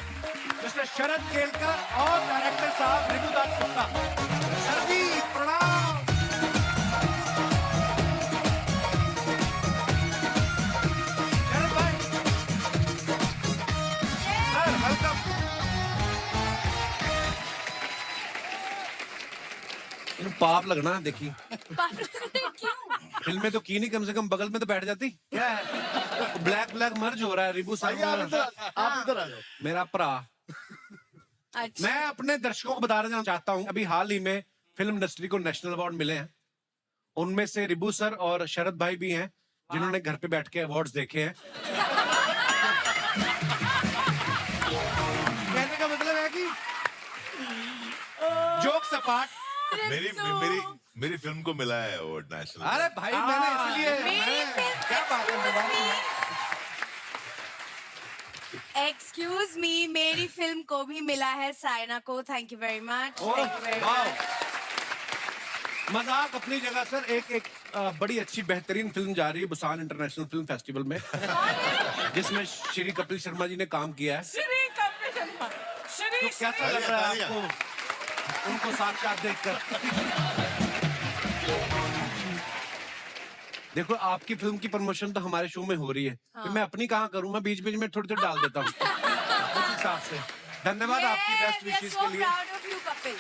Speaker 1: mister Sharad Kelkar और डायरेक्टर साहब रिबू दास गुप्ता। सर जी प्रणाम। शरद भाई, सर वेलकम। इन पाप लगना, देखिए
Speaker 7: क्यों?
Speaker 1: फिल्म में तो की नहीं, कम से कम बगल में तो बैठ जाती। क्या है, ब्लैक ब्लैक मर्ज हो रहा है रिबू
Speaker 8: आइए, आप
Speaker 1: साहब।
Speaker 8: इधर आ जाओ।
Speaker 1: मेरा भरा
Speaker 7: अच्छा
Speaker 1: मैं अपने दर्शकों को बताना चाहता हूँ, अभी हाल ही में फिल्म इंडस्ट्री को नेशनल अवार्ड मिले हैं। उनमें से रिबू सर और शरद भाई भी हैं, जिन्होंने घर पे बैठ के अवार्ड्स देखे हैं। कहने का मतलब है कि जोक्स अपार्ट,
Speaker 9: मेरी फिल्म को मिला है अवार्ड नेशनल।
Speaker 1: अरे भाई मैंने इसलिए क्या बात है,
Speaker 7: एक्सक्यूज मी, मेरी फिल्म को भी मिला है, साइना को। Thank you very much.
Speaker 1: मजाक अपनी जगह सर। एक बड़ी अच्छी बेहतरीन फिल्म जा रही है बुसान इंटरनेशनल फिल्म फेस्टिवल में, जिसमें श्री कपिल शर्मा जी ने काम किया है।
Speaker 6: श्री कपिल शर्मा, श्री
Speaker 1: तो कैसा लग रहा है आपको उनको साक्षात देखकर? देखो आपकी फिल्म की प्रमोशन तो हमारे शो में हो रही है, तो मैं अपनी कहाँ करूँ? मैं बीच बीच में थोड़ी थोड़ी डाल देता हूँ उस हिसाब से। धन्यवाद आपकी बेस्ट विशेष के लिए।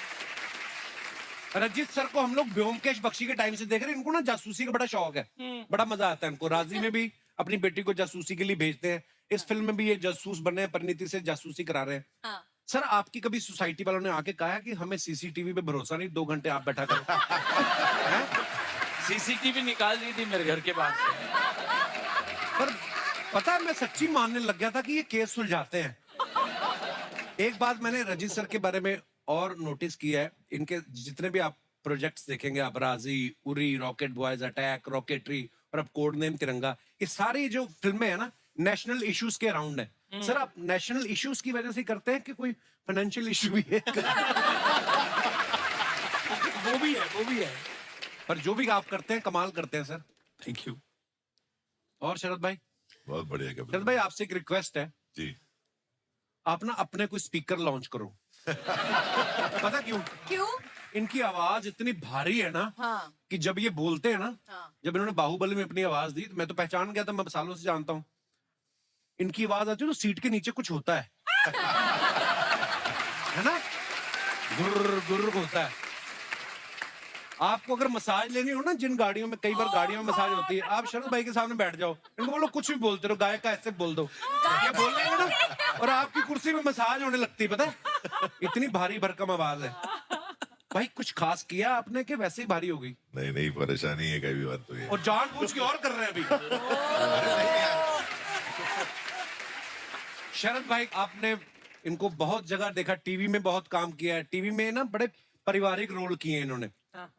Speaker 1: रंजीत सर को हम लोग ब्योमकेश बख्शी के टाइम से देख रहे हैं। इनको ना जासूसी का बड़ा शौक है, बड़ा मजा आता है इनको। राजी में भी अपनी बेटी को जासूसी के लिए भेजते हैं, इस फिल्म में भी ये जासूस बने हैं, परिणीति से जासूसी करा रहे हैं। सर आपकी कभी सोसाइटी वालों ने आके कहा है कि हमें सीसीटीवी पे भरोसा नहीं, 2 घंटे आप बैठा करो?
Speaker 10: सीसीटीवी निकाल दी थी मेरे घर के पास से।
Speaker 1: पर पता है मैं सच्ची मानने लग गया था कि ये केस सुलझाते हैं। एक बात मैंने रंजीत सर के बारे में और नोटिस किया है, इनके जितने भी आप प्रोजेक्ट्स देखेंगे, आप राजी, Uri, rocket boys, attack, rocketry और अब कोड नेम तिरंगा, ये सारी जो फिल्में हैं ना नेशनल इश्यूज के अराउंड है। सर आप नेशनल इश्यूज की वजह से करते हैं कि कोई फाइनेंशियल इश्यू भी है?
Speaker 10: वो भी है।
Speaker 1: पर जो भी आप करते हैं कमाल करते हैं सर।
Speaker 9: Thank you.
Speaker 1: और शरद भाई?
Speaker 9: बहुत बढ़िया कपिल
Speaker 1: शरद भाई आपसे एक रिक्वेस्ट है
Speaker 9: जी।
Speaker 1: आप ना अपने कोई स्पीकर लॉन्च करो। पता क्यों?
Speaker 7: क्यों?
Speaker 1: इनकी आवाज इतनी भारी है ना कि जब ये बोलते हैं ना, जब इन्होंने बाहुबली में अपनी आवाज दी तो मैं तो पहचान गया था, मैं सालों से जानता हूँ। इनकी आवाज आती है तो सीट के नीचे कुछ होता है है ना, गुर्र गुर्र होता है। आपको अगर मसाज लेनी हो ना, जिन गाड़ियों में, कई बार गाड़ियों में मसाज होती है, आप शरद भाई के सामने बैठ जाओ, इनको बोलो कुछ भी बोलते रहो, गायक का ऐसे बोल दो, ये बोल रहे हो ना, और आपकी कुर्सी में मसाज होने लगती है। पता है इतनी भारी भरकम आवाज है। भाई कुछ खास किया आपने कि वैसे ही भारी हो गई?
Speaker 9: नहीं परेशानी है, कई भी बात तो है।
Speaker 1: और जानबूझ के और कर रहे हैं अभी। शरद भाई आपने इनको बहुत जगह देखा, टीवी में बहुत काम किया है, टीवी में ना बड़े पारिवारिक रोल किए हैं इन्होंने।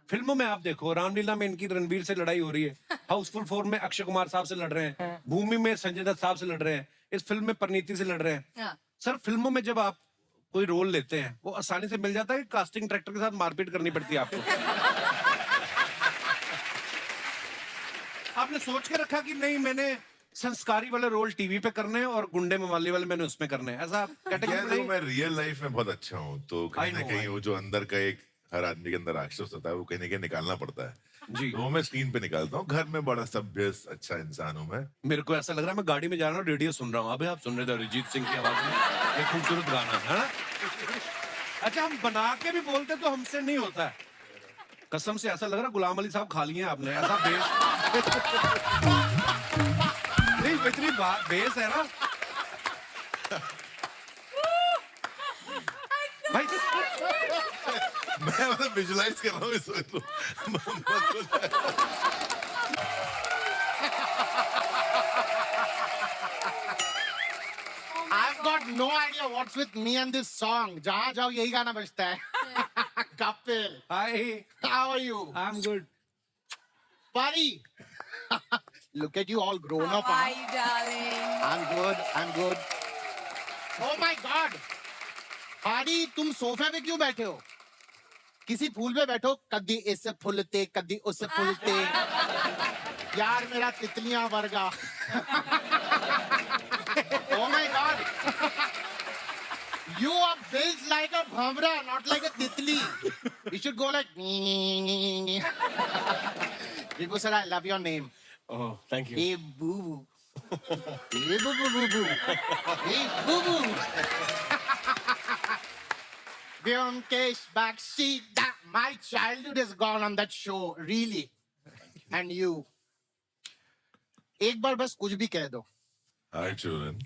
Speaker 1: फिल्मों में आप देखो, रामलीला में इनकी रणवीर से लड़ाई हो रही है, हाउसफुल 4 में अक्षय कुमार साहब से लड़ रहे हैं, भूमि में संजय दत्त साहब से लड़ रहे हैं, इस फिल्म में परिणीति से लड़ रहे हैं। सर फिल्मों में जब आप कोई रोल लेते हैं वो आसानी से मिल जाता है कि कास्टिंग डायरेक्टर के साथ मारपीट करनी पड़ती है आपको? आपने सोच के रखा कि नहीं मैंने संस्कारी वाले रोल टीवी पे करने हैं और गुंडे मवाली वाले मैंने उसमें करने हैं, ऐसा कैटेगरी नहीं?
Speaker 9: मैं रियल लाइफ में बहुत अच्छा हूँ, तो कहीं ना कहीं वो जो अंदर का एक हर आदमी के अंदर राक्षस होता है, वो कहीं ना कहीं निकालना पड़ता है जी। तो वो मैं स्क्रीन पे निकालता हूँ। घर में बड़ा सभ्य अच्छा इंसान हूँ मैं।
Speaker 1: मेरे को ऐसा लग रहा है मैं गाड़ी में जा रहा हूँ, रेडियो सुन रहा हूँ। अभी आप सुन रहे थे अरिजीत सिंह की आवाज में, एक खूबसूरत गाना है ना। अच्छा हम बना के भी बोलते तो हमसे नहीं होता है, कसम से ऐसा लग रहा गुलाम अली साहब खा लिए आपने, ऐसा बेस नहीं, इतनी बेस है ना भाई।
Speaker 9: मैं मतलब विजुलाइज कर रहा हूँ इस वक्त।
Speaker 11: I've got no idea what's with me and this song. जहाँ जाओ यही गाना बजता है। Kapil.
Speaker 1: Hi.
Speaker 11: How are you?
Speaker 1: I'm good.
Speaker 11: Buddy. Look at you all grown up.
Speaker 7: Hi, darling.
Speaker 11: I'm good. Oh my God. हाडी तुम सोफे पे क्यों बैठे हो? किसी फूल पे बैठो, कदी इस फूलते कदी उस फूलते। यार मेरा तितलियां वर्गा। Oh my God. You are built like a bhamra, not like a titli. You should go like. Ribu sir, I love your name.
Speaker 1: Oh, thank you.
Speaker 11: Hey boo boo. Hey boo boo boo boo. Hey boo boo. Vyomkesh Bakshi, that my childhood is gone on that show, really. And you. एक बार बस कुछ भी कह दो.
Speaker 9: Hi children.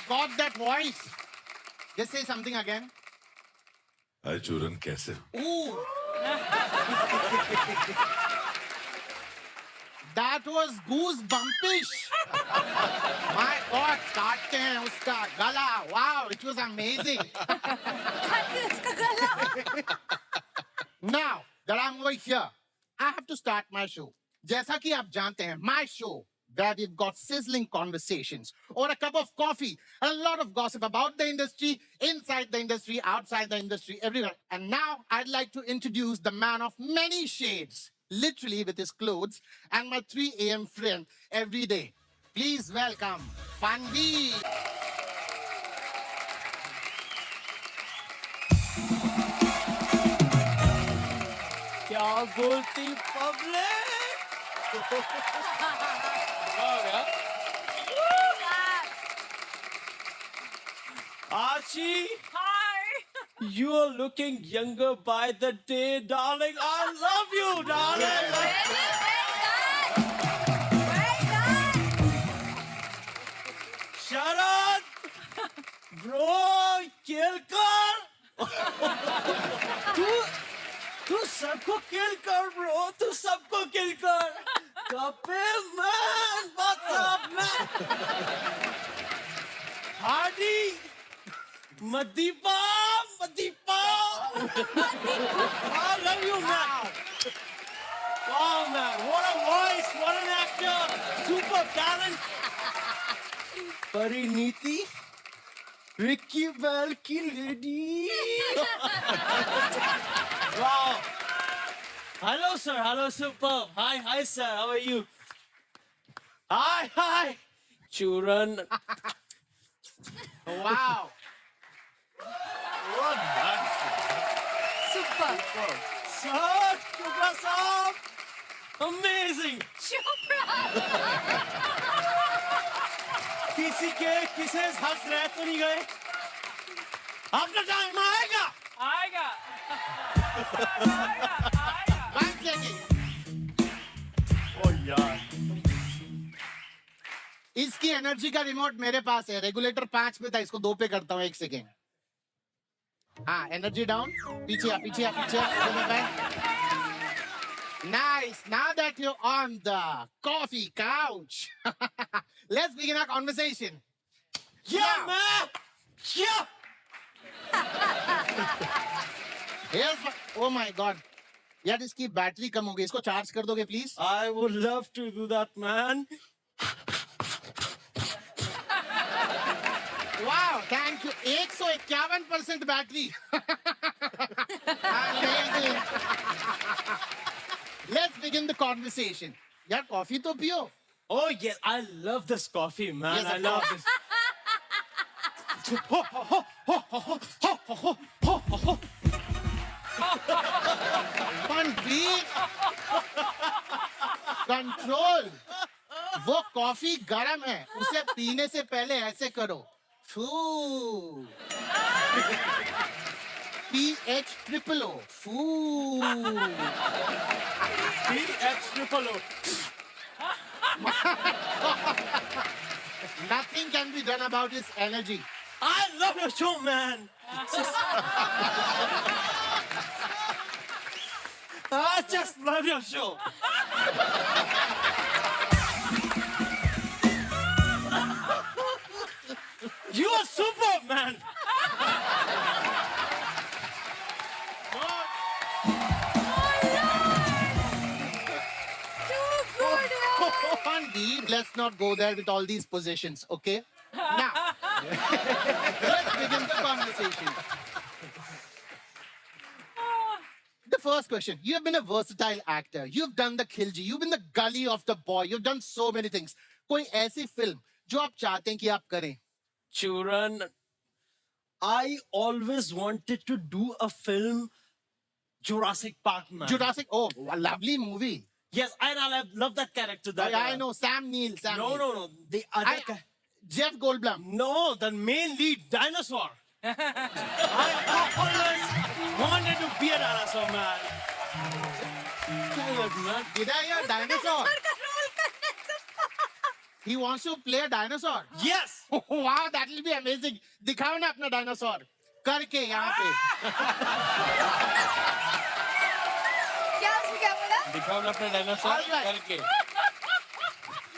Speaker 11: got that voice. Just say something again.
Speaker 9: हाय चूरन कैसे हो?
Speaker 11: Ooh. That was goosebumpish. My God, काटते हैं उसका गला. Wow, it was amazing. Now that I'm over here, I have to start my show. जैसा कि आप जानते हैं, my show where we've got sizzling conversations or a cup of coffee and a lot of gossip about the industry, inside the industry, outside the industry, everywhere. And now I'd like to introduce the man of many shades, literally with his clothes, and my 3 a.m. friend every day. Please welcome Fanvi.
Speaker 10: क्या बोलती public? Archie,
Speaker 6: Hi.
Speaker 10: you are looking younger by the day, darling. I love you, darling. Sharon, bro, kill कर. तू सबको किल कर bro, तू सबको किल कर. Kapil man, what's up man? Hardy, Madipa. I love you man. Wow man, what a voice, what an actor, super talent. Pariniti, Ricky Bell की lady. Wow. Hello, sir. Hello, superb. Hi, sir. How are you? Hi. Churan.
Speaker 11: Wow.
Speaker 10: What
Speaker 7: Super.
Speaker 10: Sir, Chopra Saab. Amazing. किसी के किसे हंस रहे तो नहीं गए? अपना टाइम आएगा.
Speaker 6: आएगा.
Speaker 11: One second.
Speaker 10: ओ यार.
Speaker 11: इसकी एनर्जी का रिमोट मेरे पास है. रेगुलेटर 5 पे था, इसको 2 पे करता हूँ. 1 सेकेंड. हाँ, एनर्जी डाउन. पीछे आ. Nice. Now that you're on the coffee couch, let's begin our conversation.
Speaker 10: Yeah, man. Yeah.
Speaker 11: Oh my God. यार इसकी बैटरी कम हो गई. इसको चार्ज कर दोगे please?
Speaker 10: I would love to do that, man.
Speaker 11: Wow, thank you. 151% battery. Amazing. Let's begin the conversation. यार coffee तो पियो.
Speaker 10: Oh yes, I love this coffee, man.
Speaker 11: Yes,
Speaker 10: I
Speaker 11: of
Speaker 10: love
Speaker 11: course.
Speaker 10: this.
Speaker 11: Control. वो coffee गरम है, उसे पीने से पहले ऐसे करो. फू. PH-triple-O. फू.
Speaker 10: PH-triple-O.
Speaker 11: Nothing can be done about his energy.
Speaker 10: I love your show, man. I just love your show. You are super, man.
Speaker 11: Mandeep, let's not go there with all these positions, okay? Now, let's begin the conversation. The first question. You have been a versatile actor. You've done the Khilji. You've been the gully of the boy. You've done so many things. कोई ऐसी film जो आप चाहते हैं कि आप करें?
Speaker 10: Churan, I always wanted to do a film, Jurassic Park, man.
Speaker 11: Jurassic. Oh, a lovely movie.
Speaker 10: Yes, and I love that character. That
Speaker 11: I know. Sam Neill.
Speaker 10: No. The other
Speaker 11: Jeff Goldblum.
Speaker 10: No, the main lead, dinosaur. I always wanted to be a dinosaur, man. Man.
Speaker 11: Did I hear dinosaur? He wants to play a dinosaur.
Speaker 10: Yes.
Speaker 11: वाह, that will be amazing. दिखाओ ना अपना dinosaur करके यहाँ पे.
Speaker 2: क्या उसने क्या बोला?
Speaker 10: दिखाओ ना अपना डायनासोर
Speaker 11: All right.
Speaker 10: करके.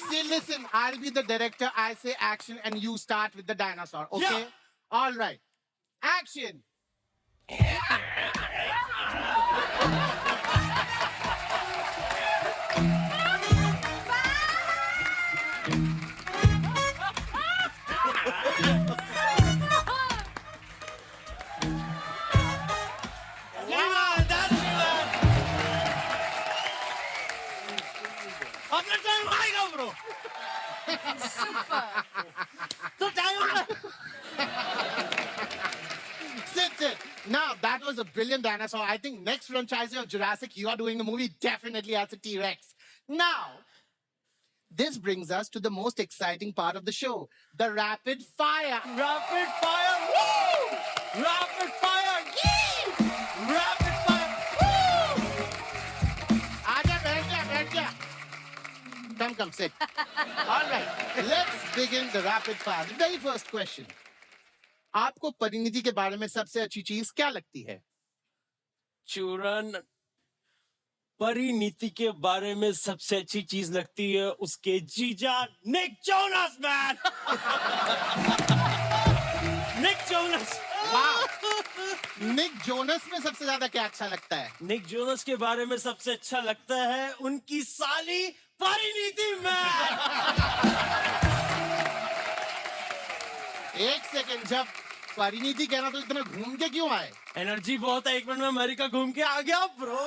Speaker 11: See, listen, I'll be the director. I say action and you start with the dinosaur, okay?
Speaker 10: Yeah.
Speaker 11: All right. Action.
Speaker 10: अपना टाइम आएगा ब्रो. तो time
Speaker 11: Sit. Now, that was a brilliant dinosaur. I think next franchise of Jurassic, you are doing the movie definitely as a T-Rex. Now, this brings us to the most exciting part of the show, the rapid fire.
Speaker 10: Rapid fire. Woo! Rapid fire. Yee! Rapid fire. Woo!
Speaker 11: Aja, बैठ जा. Come, sit. All right, let's begin the rapid fire. The very first question. आपको परिणीति के बारे में सबसे अच्छी चीज क्या लगती है?
Speaker 10: चूरन, परिणीति के बारे में सबसे अच्छी चीज लगती है उसके जीजा Nick Jonas man. Nick Jonas.
Speaker 11: वाह, निक जोनस में सबसे ज्यादा क्या अच्छा लगता है?
Speaker 10: निक जोनस के बारे में सबसे अच्छा लगता है उनकी साली परिणीति मैन.
Speaker 11: एक सेकंड, जब परिणीति कहना तो इतना घूम के क्यों आए?
Speaker 10: एनर्जी बहुत है, 1 मिनट में अमेरिका घूम के आ गया bro.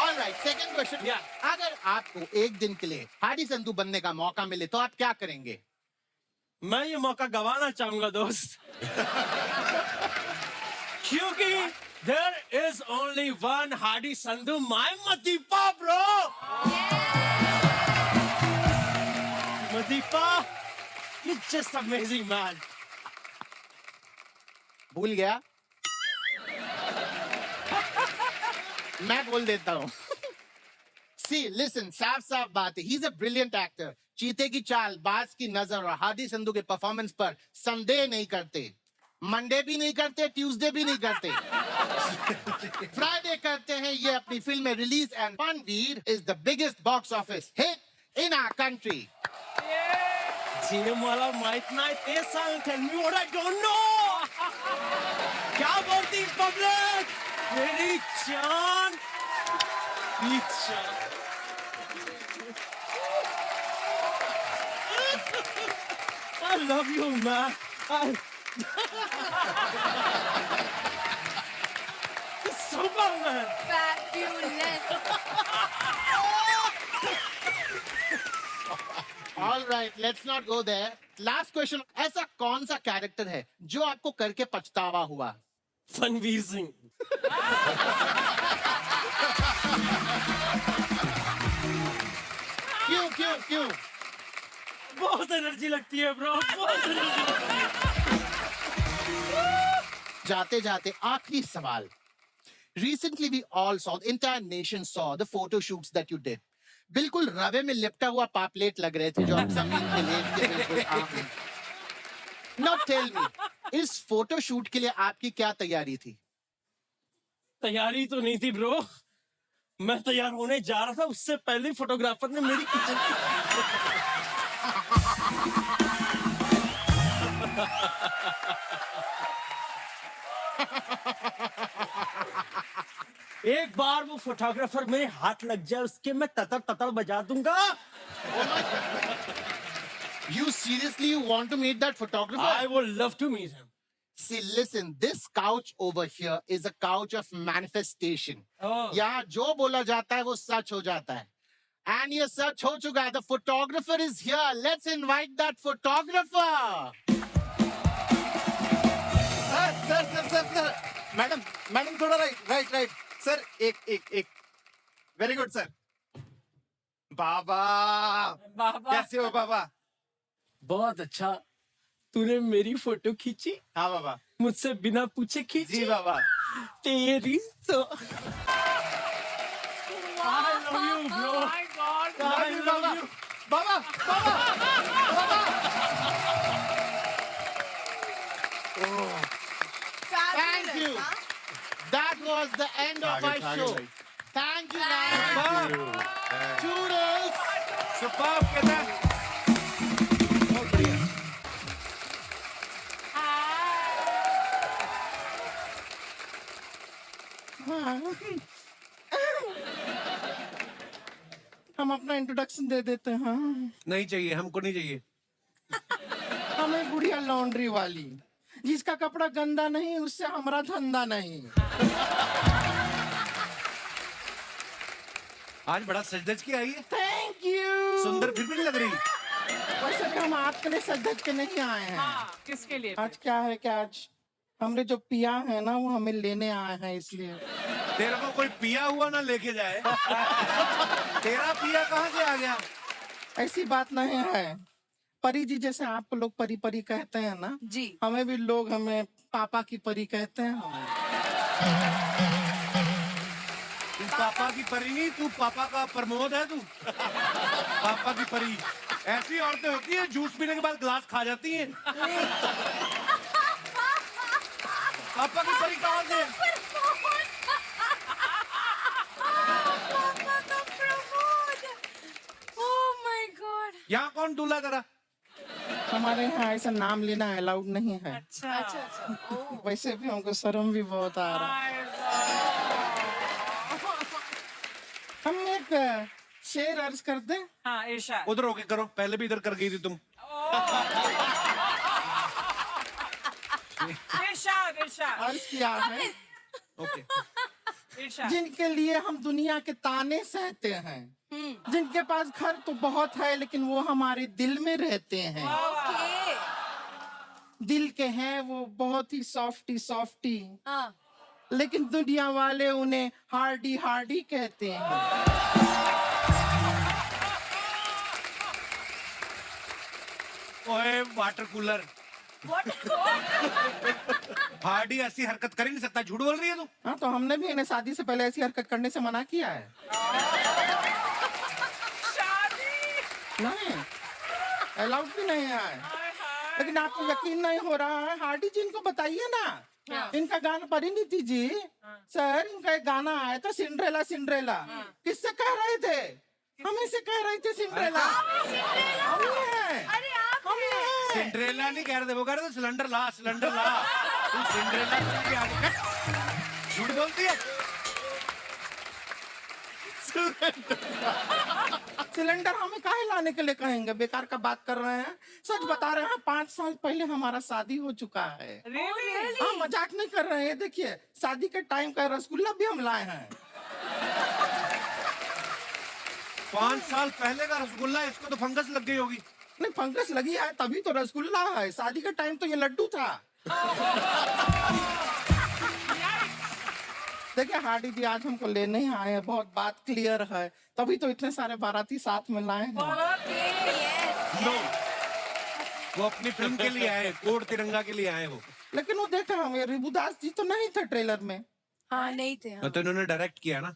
Speaker 11: All right, second question.
Speaker 10: Yeah.
Speaker 11: अगर आपको एक दिन के लिए हाडी संधू बनने का मौका मिले तो आप क्या करेंगे?
Speaker 10: मैं ये मौका गवाना चाहूंगा दोस्त. क्योंकि there is only one Hardy Sandhu, my Madipa bro. Madipa, you're just amazing man.
Speaker 11: भूल गया? मैं बोल देता हूँ. See, listen, साफ बात है. He's a brilliant actor. चीते की चाल, बाज की नजर और हादी संधू के परफॉर्मेंस पर संदेह नहीं करते. मंडे भी नहीं करते, ट्यूसडे भी नहीं करते. फ्राइडे करते हैं ये अपनी फिल्म में release and Fanveer is the biggest box office hit in our country.
Speaker 10: जे मला माहित नाही ते सांग. Tell me what I don't know. क्या बोलती पब्लिक? मेरी जान. मेरी जान. I love you, man. Superman.
Speaker 2: Fabulous.
Speaker 11: All right, let's not go there. Last question. ऐसा कौन सा कैरेक्टर है जो आपको करके पछतावा हुआ?
Speaker 10: फनवीर सिंह.
Speaker 11: क्यों?
Speaker 10: बहुत एनर्जी लगती है ब्रो. बहुत एनर्जी लगती है.
Speaker 11: जाते जाते आखिरी सवाल. Recently we all saw, the entire nation saw the photo shoots that you did. बिल्कुल रवे में लिपटा हुआ पापलेट लग रहे थे जो आप जमीन पे लेट के बिल्कुल. Now tell me, इस फोटो शूट के लिए आपकी क्या तैयारी थी?
Speaker 10: तैयारी तो नहीं थी ब्रो. मैं तैयार होने जा रहा था, उससे पहले फोटोग्राफर ने मेरी एक बार वो फोटोग्राफर मेरे हाथ लग जाए उसके मैं ततर बजा दूंगा.
Speaker 11: You seriously want to meet that photographer?
Speaker 10: I would love to meet him.
Speaker 11: See, listen, this couch over here is a couch of manifestation.
Speaker 10: Oh.
Speaker 11: यहाँ जो बोला जाता है वो सच हो जाता है. And ये सच हो चुका है. The photographer is here. Let's invite that photographer.
Speaker 12: Sir. Madam थोड़ा राइट. सर एक. Very good sir. बाबा कैसे हो बाबा?
Speaker 10: बहुत अच्छा. तूने मेरी फोटो खींची?
Speaker 12: हाँ बाबा.
Speaker 10: मुझसे बिना पूछे खींची?
Speaker 12: जी बाबा.
Speaker 10: तेरी तो I love you, bro.
Speaker 6: Oh my God.
Speaker 10: I love you.
Speaker 11: Baba Baba Baba Thank you. That was the end of our show. Thank you guys. Toodles.
Speaker 1: Super कहता है बहुत बढ़िया
Speaker 11: हम अपना इंट्रोडक्शन दे देते हैं।
Speaker 1: नहीं चाहिए हमको नहीं चाहिए
Speaker 11: हमें गुड़िया लॉन्ड्री वाली जिसका कपड़ा गंदा नहीं उससे हमारा धंधा नहीं।
Speaker 1: आज बड़ा सजधज के आई है
Speaker 11: थैंक यू।
Speaker 1: सुंदर फिर भी नहीं लग रही
Speaker 11: वैसे भी हम आपके लिए सजधज के नहीं आए हैं।
Speaker 6: किसके लिए
Speaker 11: आज क्या है कि आज हमने जो पिया है ना वो हमें लेने आए हैं इसलिए।
Speaker 1: तेरे को कोई पिया हुआ ना लेके जाए तेरा पिया कहाँ से आ गया
Speaker 11: ऐसी बात नहीं है। परी जी जैसे आपको लोग परी परी कहते हैं ना
Speaker 2: जी
Speaker 11: हमें भी लोग हमें पापा की परी कहते हैं।
Speaker 1: तू पापा की परी नहीं तू पापा का प्रमोद है तू पापा की परी ऐसी औरतें होती है जूस पीने के बाद ग्लास खा जाती हैं पापा की परी कहाँ से
Speaker 7: Oh my God.
Speaker 1: यहाँ कौन दूल्हा तेरा
Speaker 11: हमारे यहाँ ऐसा नाम लेना अलाउड नहीं है।
Speaker 7: अच्छा
Speaker 11: वैसे भी हमको शर्म भी बहुत आ रहा है। हम एक शेर अर्ज कर दें।
Speaker 6: हाँ इरशाद
Speaker 1: उधर होके करो पहले भी इधर कर गई थी तुम
Speaker 6: इरशाद इरशाद
Speaker 11: अर्ज किया है
Speaker 1: ओके
Speaker 6: इरशाद
Speaker 11: जिनके लिए हम दुनिया के ताने सहते हैं जिनके पास घर तो बहुत है लेकिन वो हमारे दिल में रहते हैं। दिल के हैं वो बहुत ही सॉफ्टी सॉफ्टी
Speaker 7: हाँ
Speaker 11: लेकिन दुनिया वाले उन्हें हार्डी हार्डी कहते हैं।
Speaker 1: ओए वाटर कूलर हार्डी ऐसी हरकत कर ही नहीं सकता झूठ बोल रही है तू
Speaker 11: हाँ तो हमने भी इन्हें शादी से पहले ऐसी हरकत करने से मना किया है। नहीं अलाउड भी नहीं है। लेकिन आपको यकीन नहीं हो रहा है हार्डी जी इनको बताइए ना इनका गाना परिणीति जी सर इनका एक गाना आया था सिंड्रेला सिंड्रेला किससे कह रहे थे हमें से कह रहे थे सिंड्रेला हम ही हैं।
Speaker 7: अरे आप
Speaker 11: हम ही हैं।
Speaker 1: सिंड्रेला नहीं कह रहे थे वो कह रहे थे सिलेंडर ला तू सिंड्रेला सुन के आगे कट झूठ बोलती है
Speaker 11: सिलेंडर हमें काहे लाने के लिए कहेंगे बेकार का बात कर रहे हैं। सच बता रहे हैं 5 साल पहले हमारा शादी हो चुका है। हाँ मजाक नहीं कर रहे हैं। देखिए शादी के टाइम का रसगुल्ला भी हम लाए हैं।
Speaker 1: 5 साल पहले का रसगुल्ला इसको तो फंगस लग गई होगी
Speaker 11: नहीं फंगस लगी है तभी तो रसगुल्ला है। शादी के टाइम तो ये लड्डू था। देखिए हार्डी जी आज हमको लेने ही आए हैं बहुत बात क्लियर है तभी तो इतने सारे बाराती साथ में लाए हैं।
Speaker 1: नो वो अपनी फिल्म के लिए आए कोड तिरंगा के लिए आए वो
Speaker 11: लेकिन वो देखा हमें रिबुदास जी तो नहीं थे ट्रेलर में।
Speaker 7: हाँ नहीं थे
Speaker 1: तो इन्होंने डायरेक्ट किया ना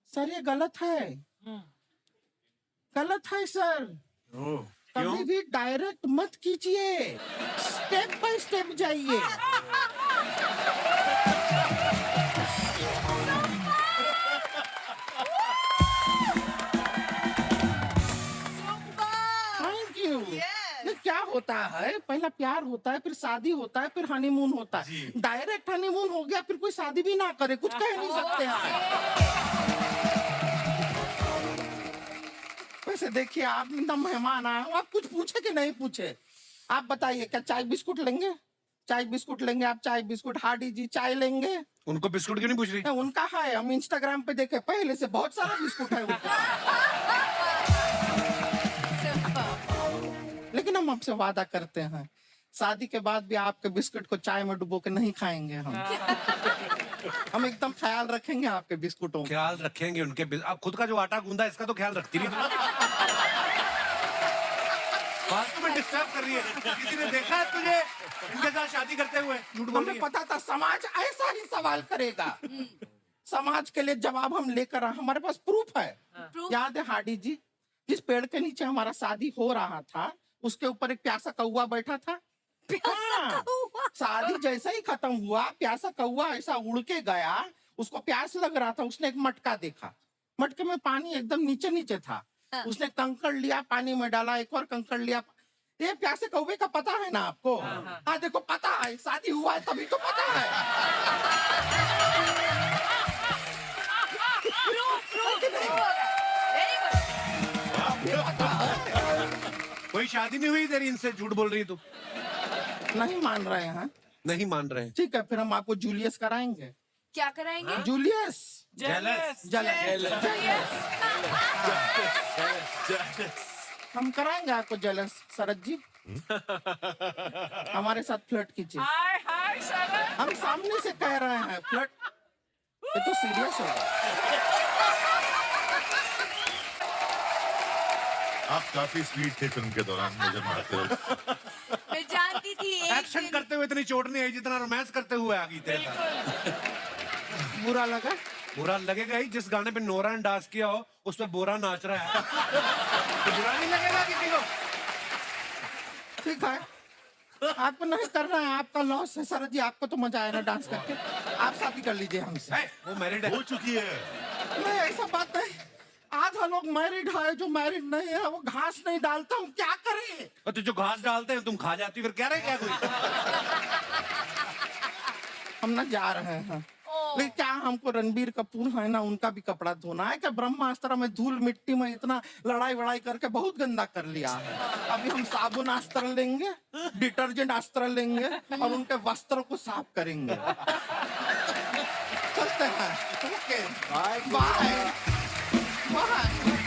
Speaker 11: सर ये गलत है गलत है सर। कभी भी डायरेक्ट मत कीजिए स्टेप बाय स्टेप जाइए। Thank you. ये क्या होता है पहला प्यार होता है फिर शादी होता है फिर हनीमून होता है। डायरेक्ट हनीमून हो गया फिर कोई शादी भी ना करे कुछ कह नहीं सकते हैं। वैसे देखिए आप ना मेहमान आए हो आप कुछ पूछे कि नहीं पूछे। आप बताइए क्या चाय बिस्कुट लेंगे चाय बिस्कुट लेंगे आप चाय बिस्कुट हार्डी जी चाय लेंगे।
Speaker 1: उनको बिस्कुट क्यों नहीं पूछ रही
Speaker 11: उनका है हम इंस्टाग्राम पे देखे पहले से बहुत सारा बिस्कुट है उनका। लेकिन हम आपसे वादा करते हैं शादी के बाद भी आपके बिस्कुट को चाय में डुबो के नहीं खाएंगे हम एकदम ख्याल रखेंगे आपके बिस्कुटों का।
Speaker 1: ख्याल रखेंगे उनके अब खुद का जो आटा गूंदा इसका तो ख्याल रखती नहीं फालतू में डिस्टर्ब कर रही है। किसी ने देखा है तुझे इनके साथ शादी करते हुए झूठ बोल रही
Speaker 11: हमें
Speaker 1: है।
Speaker 11: पता था समाज ऐसा ही सवाल करेगा। समाज के लिए जवाब हम लेकर आए हमारे पास प्रूफ है। याद है हार्डी जी जिस पेड़ के नीचे हमारा शादी हो रहा था उसके ऊपर एक प्यासा कौवा बैठा था। हाँ, शादी जैसा ही खत्म हुआ प्यासा कौवा ऐसा उड़ के गया, उसको प्यास लग रहा था, उसने एक मटका देखा, मटके में पानी एकदम नीचे नीचे था। उसने कंकड़ लिया, पानी में डाला, एक और कंकड़ लिया। ये प्यासे कौवे का पता है ना आपको? हाँ देखो पता है, शादी हुआ है तभी तो पता है।
Speaker 1: कोई शादी नहीं हुई तेरी इनसे, झूठ बोल रही तू।
Speaker 11: नहीं मान रहे हैं?
Speaker 1: नहीं मान रहे हैं।
Speaker 11: ठीक है, फिर हम आपको जूलियस कराएंगे।
Speaker 7: क्या कराएंगे?
Speaker 11: जूलियस।
Speaker 6: Jealous.
Speaker 11: हम कराएंगे आपको जेलस शरद जी। हमारे साथ फ्लर्ट कीजिए।
Speaker 6: हाय हाय शरद।
Speaker 11: हम सामने से कह रहे हैं फ्लर्ट, ये तो सीरियस होगा।
Speaker 9: आप काफी स्वीट थे फिल्म के दौरान, मुझे मारते हो।
Speaker 7: मैं जानती थी
Speaker 1: एक्शन करते हुए इतनी चोट नहीं आई जितना रोमांस करते हुए आ गई तेरे साथ।
Speaker 11: बुरा लगा?
Speaker 1: बुरा लगेगा ही, जिस गाने पे नोरा ने डांस किया हो उस पे बोरा नाच रहा है। तो बुरा नहीं लगेगा किसी को।
Speaker 11: ठीक है, आपको नहीं करना है, आपका लॉस है शरद जी। आपको तो मजा आया ना डांस करके, आप शादी कर लीजिए हमसे।
Speaker 1: वो मैरिड
Speaker 9: हो चुकी है।
Speaker 11: नहीं ऐसा बात नहीं, आधा लोग मैरिड है, जो मैरिड नहीं है वो घास नहीं डालता, हम क्या करें?
Speaker 1: और तो जो घास डालते हैं तुम खा जाती हो, फिर क्या रहे क्या कोई।
Speaker 11: हम ना जा रहे हैं, लेकिन क्या हमको रणबीर कपूर है ना, उनका भी कपड़ा धोना है। क्या ब्रह्मास्त्र में धूल मिट्टी में इतना लड़ाई वड़ाई करके बहुत गंदा कर लिया है। अभी हम साबुन अस्त्र लेंगे, डिटर्जेंट अस्त्र लेंगे और उनके वस्त्र को साफ करेंगे। चलते हैं। Okay bye bye bye bye.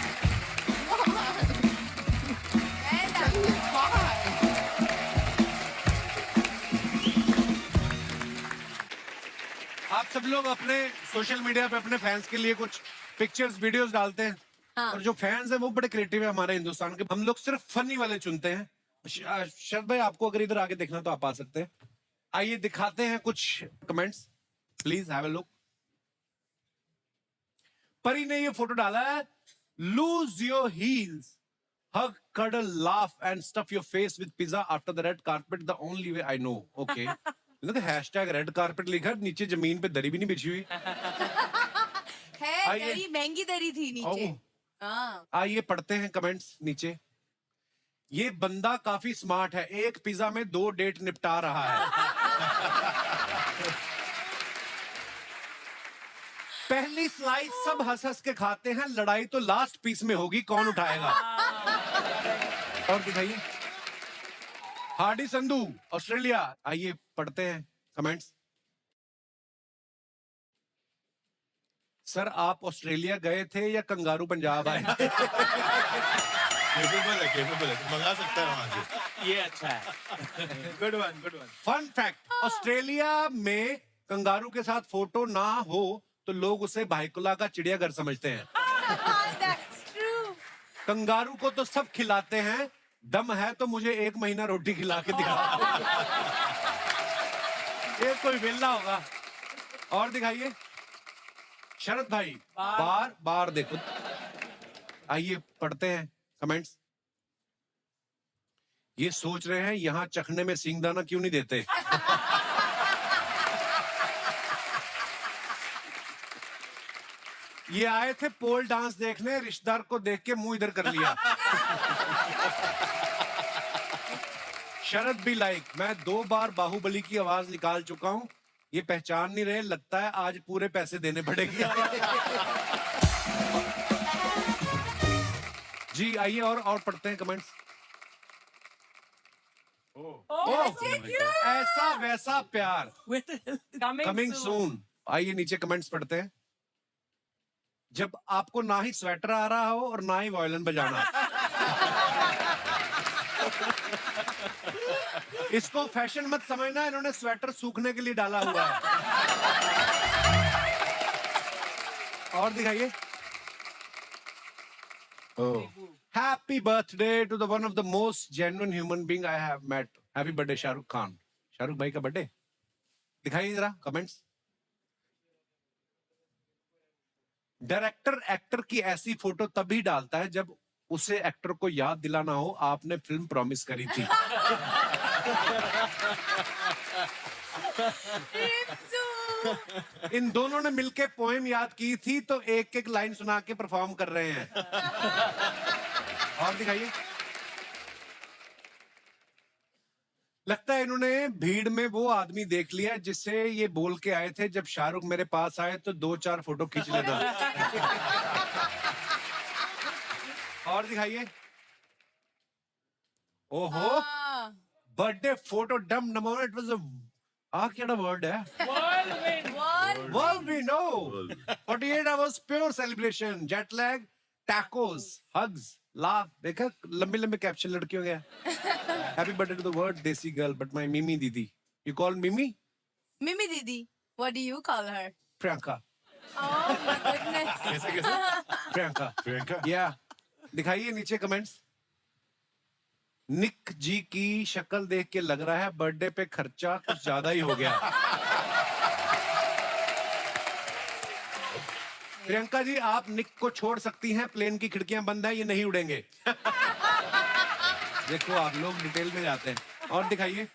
Speaker 1: आप सब लोग अपने सोशल मीडिया पे अपने फैंस के लिए कुछ पिक्चर्स वीडियोस डालते हैं। और जो फैंस हैं वो बड़े क्रिएटिव है हमारे हिंदुस्तान के। हम लोग सिर्फ फनी वाले चुनते हैं। शरद भाई आपको अगर इधर आके देखना तो आप आ सकते हैं। आइए दिखाते हैं कुछ comments, please have a look. परी ने ये फोटो डाला है, lose your heels, hug, cuddle, laugh and stuff your face with pizza after the red carpet the only way I know. Okay. देखो हैशटैग रेड कारपेट लिखा है, नीचे जमीन पे दरी भी नहीं बिछी हुई
Speaker 7: है।
Speaker 1: आइए।
Speaker 7: दरी महंगी दरी थी नीचे। हाँ।
Speaker 1: आइए पढ़ते हैं कमेंट्स नीचे। ये बंदा काफी स्मार्ट है, एक पिज्जा में 2 डेट निपटा रहा है। पहली स्लाइस सब हंस हंस के खाते हैं, लड़ाई तो लास्ट पीस में होगी, कौन उठाएगा। और दिखाइए। Hardy Sandhu Australia. आइए पढ़ते हैं कमेंट्स। सर आप ऑस्ट्रेलिया गए थे या कंगारू पंजाब आए थे?
Speaker 9: केपेबल है, मंगा सकता है वहां से।
Speaker 10: ये अच्छा है। Good one good one.
Speaker 1: Fun fact, Australia में कंगारू के साथ फोटो ना हो तो लोग उसे भाईकुला का चिड़ियाघर समझते हैं।
Speaker 7: That's true.
Speaker 1: कंगारू को तो सब खिलाते हैं, दम है तो मुझे 1 महीना रोटी खिला के दिखा। ये कोई वेला होगा। और दिखाइए शरद भाई, बार बार देखो। आइए पढ़ते हैं कमेंट्स। ये सोच रहे हैं यहाँ चखने में सींगदाना क्यों नहीं देते। ये आए थे पोल डांस देखने, रिश्तेदार को देख के मुंह इधर कर लिया। शरद भी लाइक, मैं 2 बार बाहुबली की आवाज निकाल चुका हूं, ये पहचान नहीं रहे, लगता है आज पूरे पैसे देने पड़ेंगे। जी आइए और पढ़ते हैं कमेंट्स। ऐसा वैसा प्यार कमिंग सून। आइए नीचे कमेंट्स पढ़ते हैं। जब आपको ना ही स्वेटर आ रहा हो और ना ही वायलिन बजाना। इसको फैशन मत समझना, इन्होंने स्वेटर सूखने के लिए डाला हुआ है। और दिखाइए। Happy birthday to the one of the most genuine human being I have met. Happy birthday Shahrukh Khan. Shahrukh भाई का बर्थडे दिखाइए जरा कमेंट्स। डायरेक्टर एक्टर की ऐसी फोटो तभी डालता है जब उसे एक्टर को याद दिलाना हो आपने फिल्म प्रॉमिस करी थी। इन दोनों ने मिलके पोएम याद की थी तो एक एक लाइन सुना के परफॉर्म कर रहे हैं। और दिखाइए। लगता है इन्होंने भीड़ में वो आदमी देख लिया जिससे ये बोल के आए थे जब शाहरुख मेरे पास आए तो 2-4 फोटो खींच लेना। और दिखाइए। ओहो, बर्थडे फोटो डम नमो, इट वाज क्या वर्ड है? Whirlwind, no. 48 hours pure celebration, jet lag, tacos, hugs, laugh. देखा लंबे लंबे कैप्शन लड़कियों के। Happy birthday to the word desi girl, but my Mimi Didi. You call Mimi?
Speaker 7: Mimi Didi. What do you call her?
Speaker 1: Priyanka.
Speaker 7: Oh my goodness.
Speaker 9: कैसे
Speaker 1: Priyanka.
Speaker 9: Priyanka
Speaker 1: Yeah. दिखाइए नीचे comments. निक जी की शक्ल देख के लग रहा है बर्थडे पे खर्चा कुछ ज्यादा ही हो गया। प्रियंका जी आप निक को छोड़ सकती हैं, प्लेन की खिड़कियां बंद है, ये नहीं उड़ेंगे। देखो आप लोग डिटेल में जाते हैं। और दिखाइए।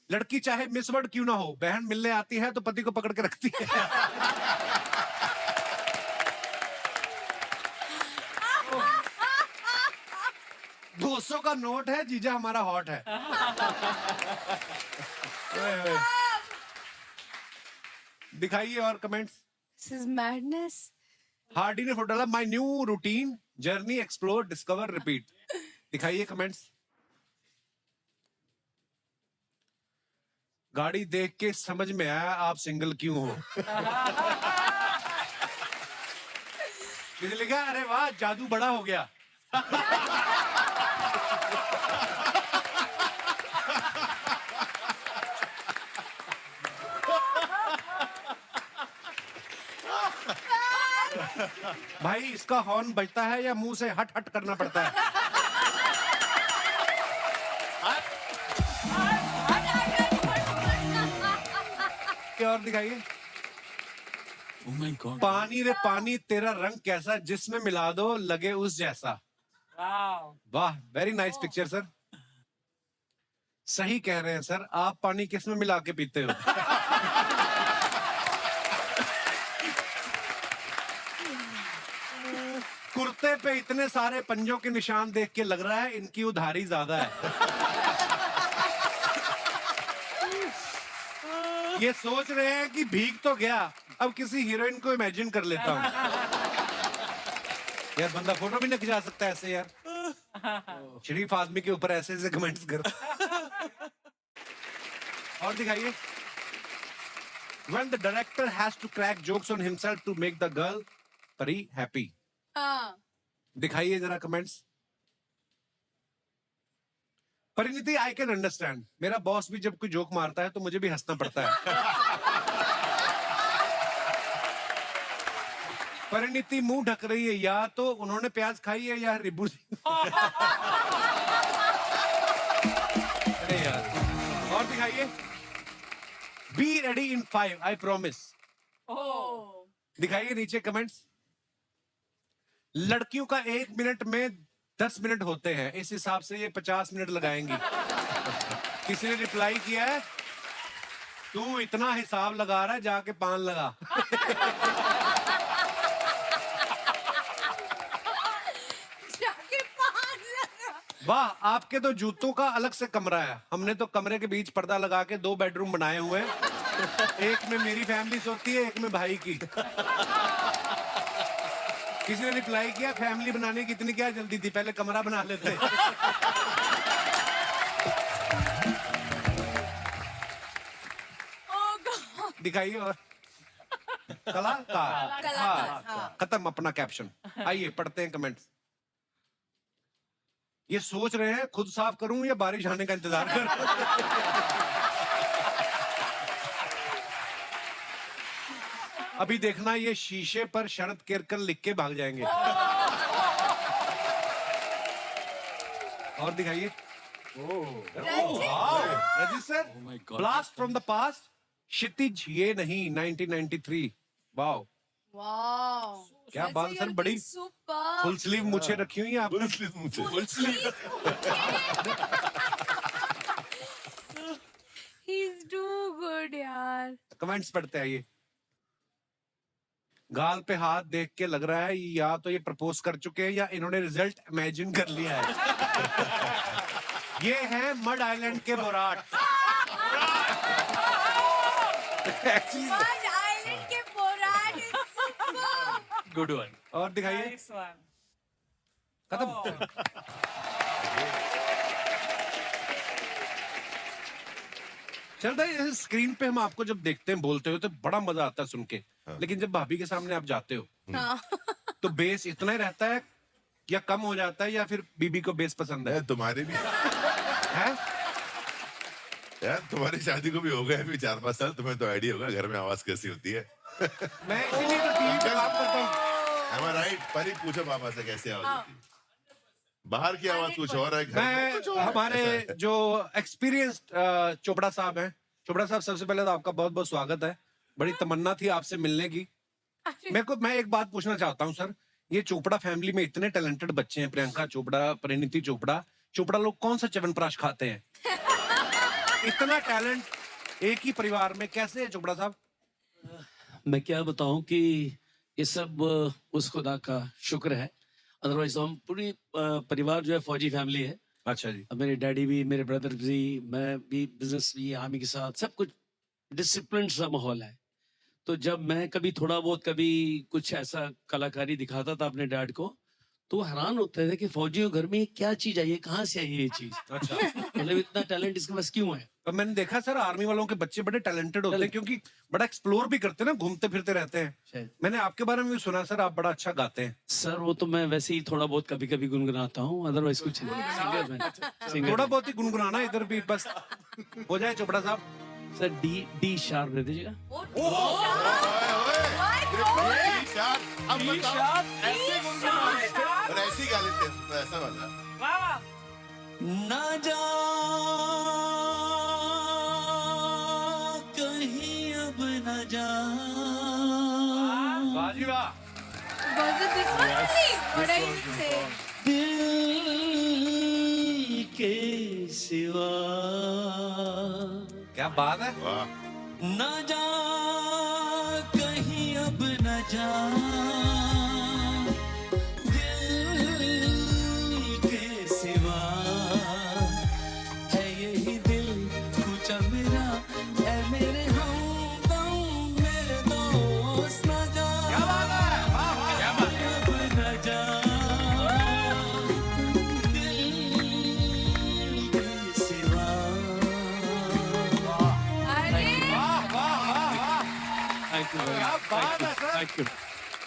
Speaker 1: लड़की चाहे मिस वर्ल्ड क्यों ना हो, बहन मिलने आती है तो पति को पकड़ के रखती है। 200 का नोट है, जीजा हमारा हॉट है। दिखाइए और comments.
Speaker 7: This is madness.
Speaker 1: Hardy ने फोटो डाला, my new routine journey explore discover repeat. दिखाइए कमेंट्स। गाड़ी देख के समझ में आया आप सिंगल क्यों हो। किसी लिखा अरे वाह जादू बड़ा हो गया। भाई इसका हॉर्न बजता है या मुंह से हट हट करना पड़ता है? और दिखाइए।
Speaker 10: Oh my God.
Speaker 1: पानी रे पानी तेरा रंग कैसा, जिसमें मिला दो लगे उस जैसा। वाह, वेरी नाइस पिक्चर सर। सही कह रहे हैं सर, आप पानी किस में मिला के पीते हो? कुर्ते पे इतने सारे पंजों के निशान देख के लग रहा है इनकी उधारी ज्यादा है। ये सोच रहे हैं कि भीग तो गया, अब किसी हीरोइन को इमेजिन कर लेता हूँ। यार बंदा फोटो भी नहीं खिंचा सकता ऐसे यार। शरीफ आदमी के ऊपर ऐसे ऐसे कमेंट्स कर। और दिखाइए। When the director has to crack jokes on himself to make the girl very happy. दिखाइए जरा comments. Parineeti I can understand, मेरा बॉस भी जब कोई जोक मारता है तो मुझे भी हंसना पड़ता है। परिणीति मुंह ढक रही है, या तो उन्होंने प्याज खाई है या रिबू। अरे यार। और दिखाइए। Be ready in 5 I promise. दिखाइए नीचे कमेंट्स। लड़कियों का 1 मिनट में 10 मिनट होते हैं, इस हिसाब से ये 50 मिनट लगाएंगी। किसी ने रिप्लाई किया है, तू इतना हिसाब लगा रहा है जाके पान लगा। वाह, आपके तो जूतों का अलग से कमरा है, हमने तो कमरे के बीच पर्दा लगा के 2 बेडरूम बनाए हुए हैं। एक में मेरी फैमिली सोती है, एक में भाई की। किसी ने रिप्लाई किया, फैमिली बनाने की इतनी क्या जल्दी थी, पहले कमरा बना लेते। दिखाइए और कलाकार। हाँ, खत्म अपना कैप्शन। आइए पढ़ते हैं कमेंट्स। ये सोच रहे हैं खुद साफ करूं या बारिश आने का इंतजार करूं। अभी देखना ये शीशे पर शरद केरकर लिख के भाग जाएंगे। और दिखाइए। Register
Speaker 10: Oh my God.
Speaker 1: Blast from the past, Kshitij ये नहीं 1993। वाओ,
Speaker 7: वाह
Speaker 1: क्या बात सर, बड़ी
Speaker 7: सुपर
Speaker 1: फुल स्लीव मुझे रखी हुई है आपने।
Speaker 9: मुझे
Speaker 1: full sleeve.
Speaker 7: He is too good यार।
Speaker 1: कमेंट्स पढ़ते आइए। गाल पे हाथ देख के लग रहा है या तो ये प्रपोज कर चुके हैं या इन्होंने रिजल्ट इमेजिन कर लिया है। ये है मड आइलैंड के बोराट। Actually,
Speaker 7: आइलैंड के Borat is super.
Speaker 10: Good one.
Speaker 1: और दिखाइए। खत्म। चलता है स्क्रीन पे हम आपको जब देखते हैं बोलते हो तो बड़ा मजा आता है सुन के, लेकिन जब भाभी के सामने आप जाते हो
Speaker 7: हाँ।
Speaker 1: तो बेस इतना ही रहता है या कम हो जाता है, या फिर बीबी को बेस पसंद है?
Speaker 9: तुम्हारी भी
Speaker 1: है
Speaker 9: यार, तुम्हारी शादी को भी हो गए अभी 4-5 साल, तुम्हें तो आइडिया होगा घर में आवाज कैसी होती है।
Speaker 1: मैं इसीलिए तो टीवी पे बात करता हूँ।
Speaker 9: Am I right? परी पूछो पापा से कैसी आवाज होती है। बाहर की आवाज कुछ और है, घर में कुछ और है।
Speaker 1: हमारे
Speaker 9: ऐसा है।
Speaker 1: जो एक्सपीरियंस्ड चोपड़ा साहब हैं, चोपड़ा साहब सबसे पहले तो आपका बहुत बहुत स्वागत है। बड़ी तमन्ना थी आपसे मिलने की। मैं एक बात पूछना चाहता हूँ सर, ये चोपड़ा फैमिली में इतने टैलेंटेड बच्चे हैं, प्रियंका चोपड़ा, परिणीति चोपड़ा, चोपड़ा लोग कौन सा च्यवनप्राश खाते हैं? इतना टैलेंट एक ही परिवार में कैसे है चोपड़ा साहब?
Speaker 13: मैं क्या बताऊं कि ये सब उस खुदा का शुक्र है। अदरवाइज तो हम पूरी परिवार जो है फौजी फैमिली है।
Speaker 1: अच्छा जी।
Speaker 13: मेरे डैडी भी, मेरे ब्रदर भी, मैं भी बिजनेस भी आर्मी के साथ, सब कुछ डिसिप्लिन सा माहौल है। तो जब मैं कभी थोड़ा बहुत कभी कुछ ऐसा कलाकारी दिखाता था अपने डैड को, तो हैरान होते थे कि फौजियों घर में ये क्या चीज आई है, कहाँ से आई है ये चीज।
Speaker 1: अच्छा।
Speaker 13: मतलब इतना टैलेंट इसके पास क्यों है?
Speaker 1: पर मैंने देखा सर आर्मी वालों के बच्चे बड़े टैलेंटेड होते हैं, क्योंकि बड़ा एक्सप्लोर भी करते हैं ना, घूमते फिरते रहते हैं। मैंने आपके बारे में भी सुना सर, आप बड़ा अच्छा गाते हैं।
Speaker 13: सर वो तो मैं वैसे ही थोड़ा बहुत कभी कभी गुनगुनाता हूँ, अदरवाइज कुछ नहीं। सिंगर मैं
Speaker 1: थोड़ा बहुत ही गुनगुनाना इधर भी बस हो जाए चोपड़ा साहब।
Speaker 13: सर डी शार्प दे दीजिएगा।
Speaker 9: अब बताओ, ऐसे और ऐसी गा लेते हैं, तो ऐसा वाला।
Speaker 13: ना जा कहीं अब न जा।
Speaker 1: वाह जी वाह।
Speaker 7: Was it this one only? What are you saying?
Speaker 13: दिल के सिवा
Speaker 1: क्या बात है।
Speaker 13: ना जा कहीं अब न जा, दिल के सिवा है यही दिल पूछा मेरा, है मेरे हमदम मेरे दोस्त। ना जा
Speaker 1: क्या बात है। वाह वाह क्या बात है।
Speaker 13: अब न जा, दिल के सिवा।
Speaker 7: अरे
Speaker 1: वाह वाह वाह वाह।
Speaker 13: Thank you very
Speaker 1: क्या
Speaker 13: much.
Speaker 1: बात है sir.
Speaker 13: Thank you.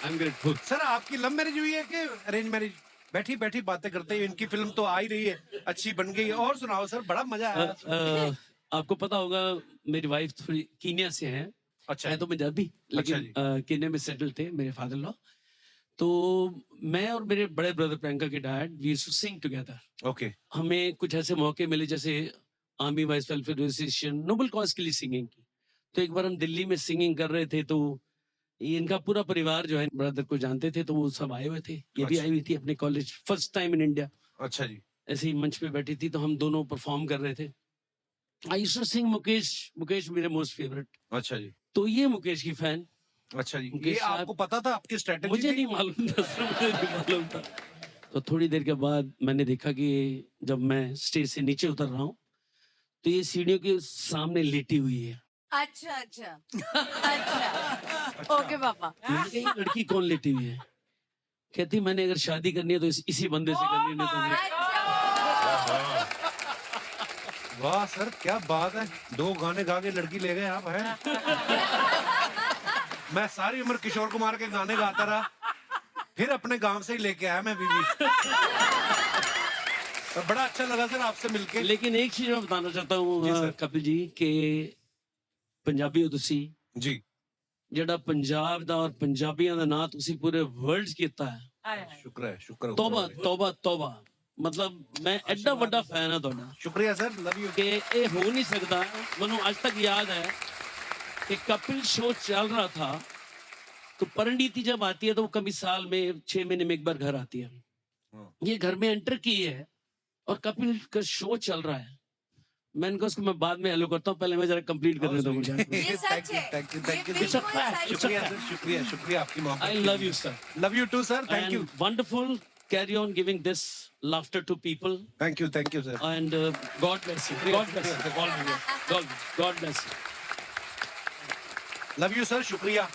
Speaker 13: I'm grateful.
Speaker 1: Sir आपकी लव मैरिज हुई है कि अरेंज मैरिज? बैठी बैठी बातें करते हैं, इनकी फिल्म तो आ ही रही है, अच्छी बन गई है। और सुनाओ सर, बड़ा मजा आया।
Speaker 13: आपको पता होगा मेरी वाइफ थोड़ी कीनिया से है।
Speaker 1: अच्छा
Speaker 13: है तो पंजाबी, लेकिन कीनिया में सेटल थे मेरे फादर लॉ। तो मैं और मेरे बड़े ब्रदर प्रियंका के dad we used to sing together.
Speaker 1: Okay.
Speaker 13: हमें कुछ ऐसे मौके मिले जैसे army wives welfare association noble cause के लिए सिंगिंग की। तो एक बार हम दिल्ली में सिंगिंग कर रहे थे, तो ये इनका पूरा परिवार जो है ब्रदर को जानते थे, तो वो सब आए हुए थे। ये भी
Speaker 1: अच्छा।
Speaker 13: आई हुई थी अपने college, first time in India.
Speaker 1: अच्छा जी।
Speaker 13: ऐसे ही मंच पे बैठी थी, तो हम दोनों परफॉर्म कर रहे थे। I used to sing Mukesh, Mukesh मेरे मोस्ट फेवरेट।
Speaker 1: अच्छा जी।
Speaker 13: तो ये मुकेश की फैन।
Speaker 1: अच्छा जी।
Speaker 13: मुकेश
Speaker 1: ये
Speaker 13: साहब-
Speaker 1: आपको पता था, आपकी स्ट्रेटेजी
Speaker 13: मुझे नहीं मालूम था सर, मुझे नहीं मालूम था। तो थोड़ी देर के बाद मैंने देखा कि जब मैं स्टेज से नीचे उतर रहा हूँ, तो ये सीढ़ियों के सामने लेटी हुई है।
Speaker 7: अच्छा अच्छा अच्छा ओके पापा।
Speaker 13: मैंने कहा ये लड़की कौन लेटी हुई है? कहती मैंने अगर शादी करनी है तो इसी बंदे से करनी है, नहीं तो नहीं।
Speaker 1: वाह सर क्या बात है। 2 गाने गा के लड़की ले गए आप हैं। मैं सारी उम्र किशोर कुमार के गाने गाता रहा, फिर अपने गांव से ही लेके आया मैं बीवी। तो बड़ा अच्छा लगा सर आपसे मिलके।
Speaker 13: लेकिन एक चीज मैं बताना चाहता हूँ कपिल जी कि पंजाबी हो तुसी
Speaker 1: जी,
Speaker 13: ਜਿਹੜਾ ਪੰਜਾਬ ਦਾ और पंजाबियों ਦਾ ਨਾਂ ਤੁਸੀਂ पूरे वर्ल्ड 'ਚ ਕੀਤਾ ਹੈ।
Speaker 1: शुक्र है शुक्र।
Speaker 13: तौबा तौबा तौबा, मतलब मैं एडा ਵੱਡਾ फैन ਹਾਂ ਤੁਹਾਡਾ।
Speaker 1: शुक्रिया सर, लव यू।
Speaker 13: कि ये हो नहीं सकता। ਮੈਨੂੰ आज तक याद है कि कपिल शो चल रहा था तो परिणीति जब आती है तो वो कभी साल में 6 महीने में एक बार घर आती है। ये घर में एंटर की है और कपिल का शो चल रहा है। मैंने कहा उसको मैं बाद में हेलो करता हूँ, पहले मैं जरा कंप्लीट करने दो मुझे।
Speaker 2: ये सच है।
Speaker 1: थैंक यू
Speaker 2: ये
Speaker 13: It's a
Speaker 2: बिल्कुल
Speaker 13: fact.
Speaker 2: सच
Speaker 13: It's a
Speaker 1: शुक्रिया
Speaker 2: है।
Speaker 1: सर, शुक्रिया शुक्रिया आपकी मोहब्बत।
Speaker 13: I love you, sir.
Speaker 1: Love you too sir, thank you,
Speaker 13: And wonderful. Carry on giving this laughter to people.
Speaker 1: Thank you sir.
Speaker 13: And God bless you. God bless you. God bless you.
Speaker 1: Love you sir, शुक्रिया।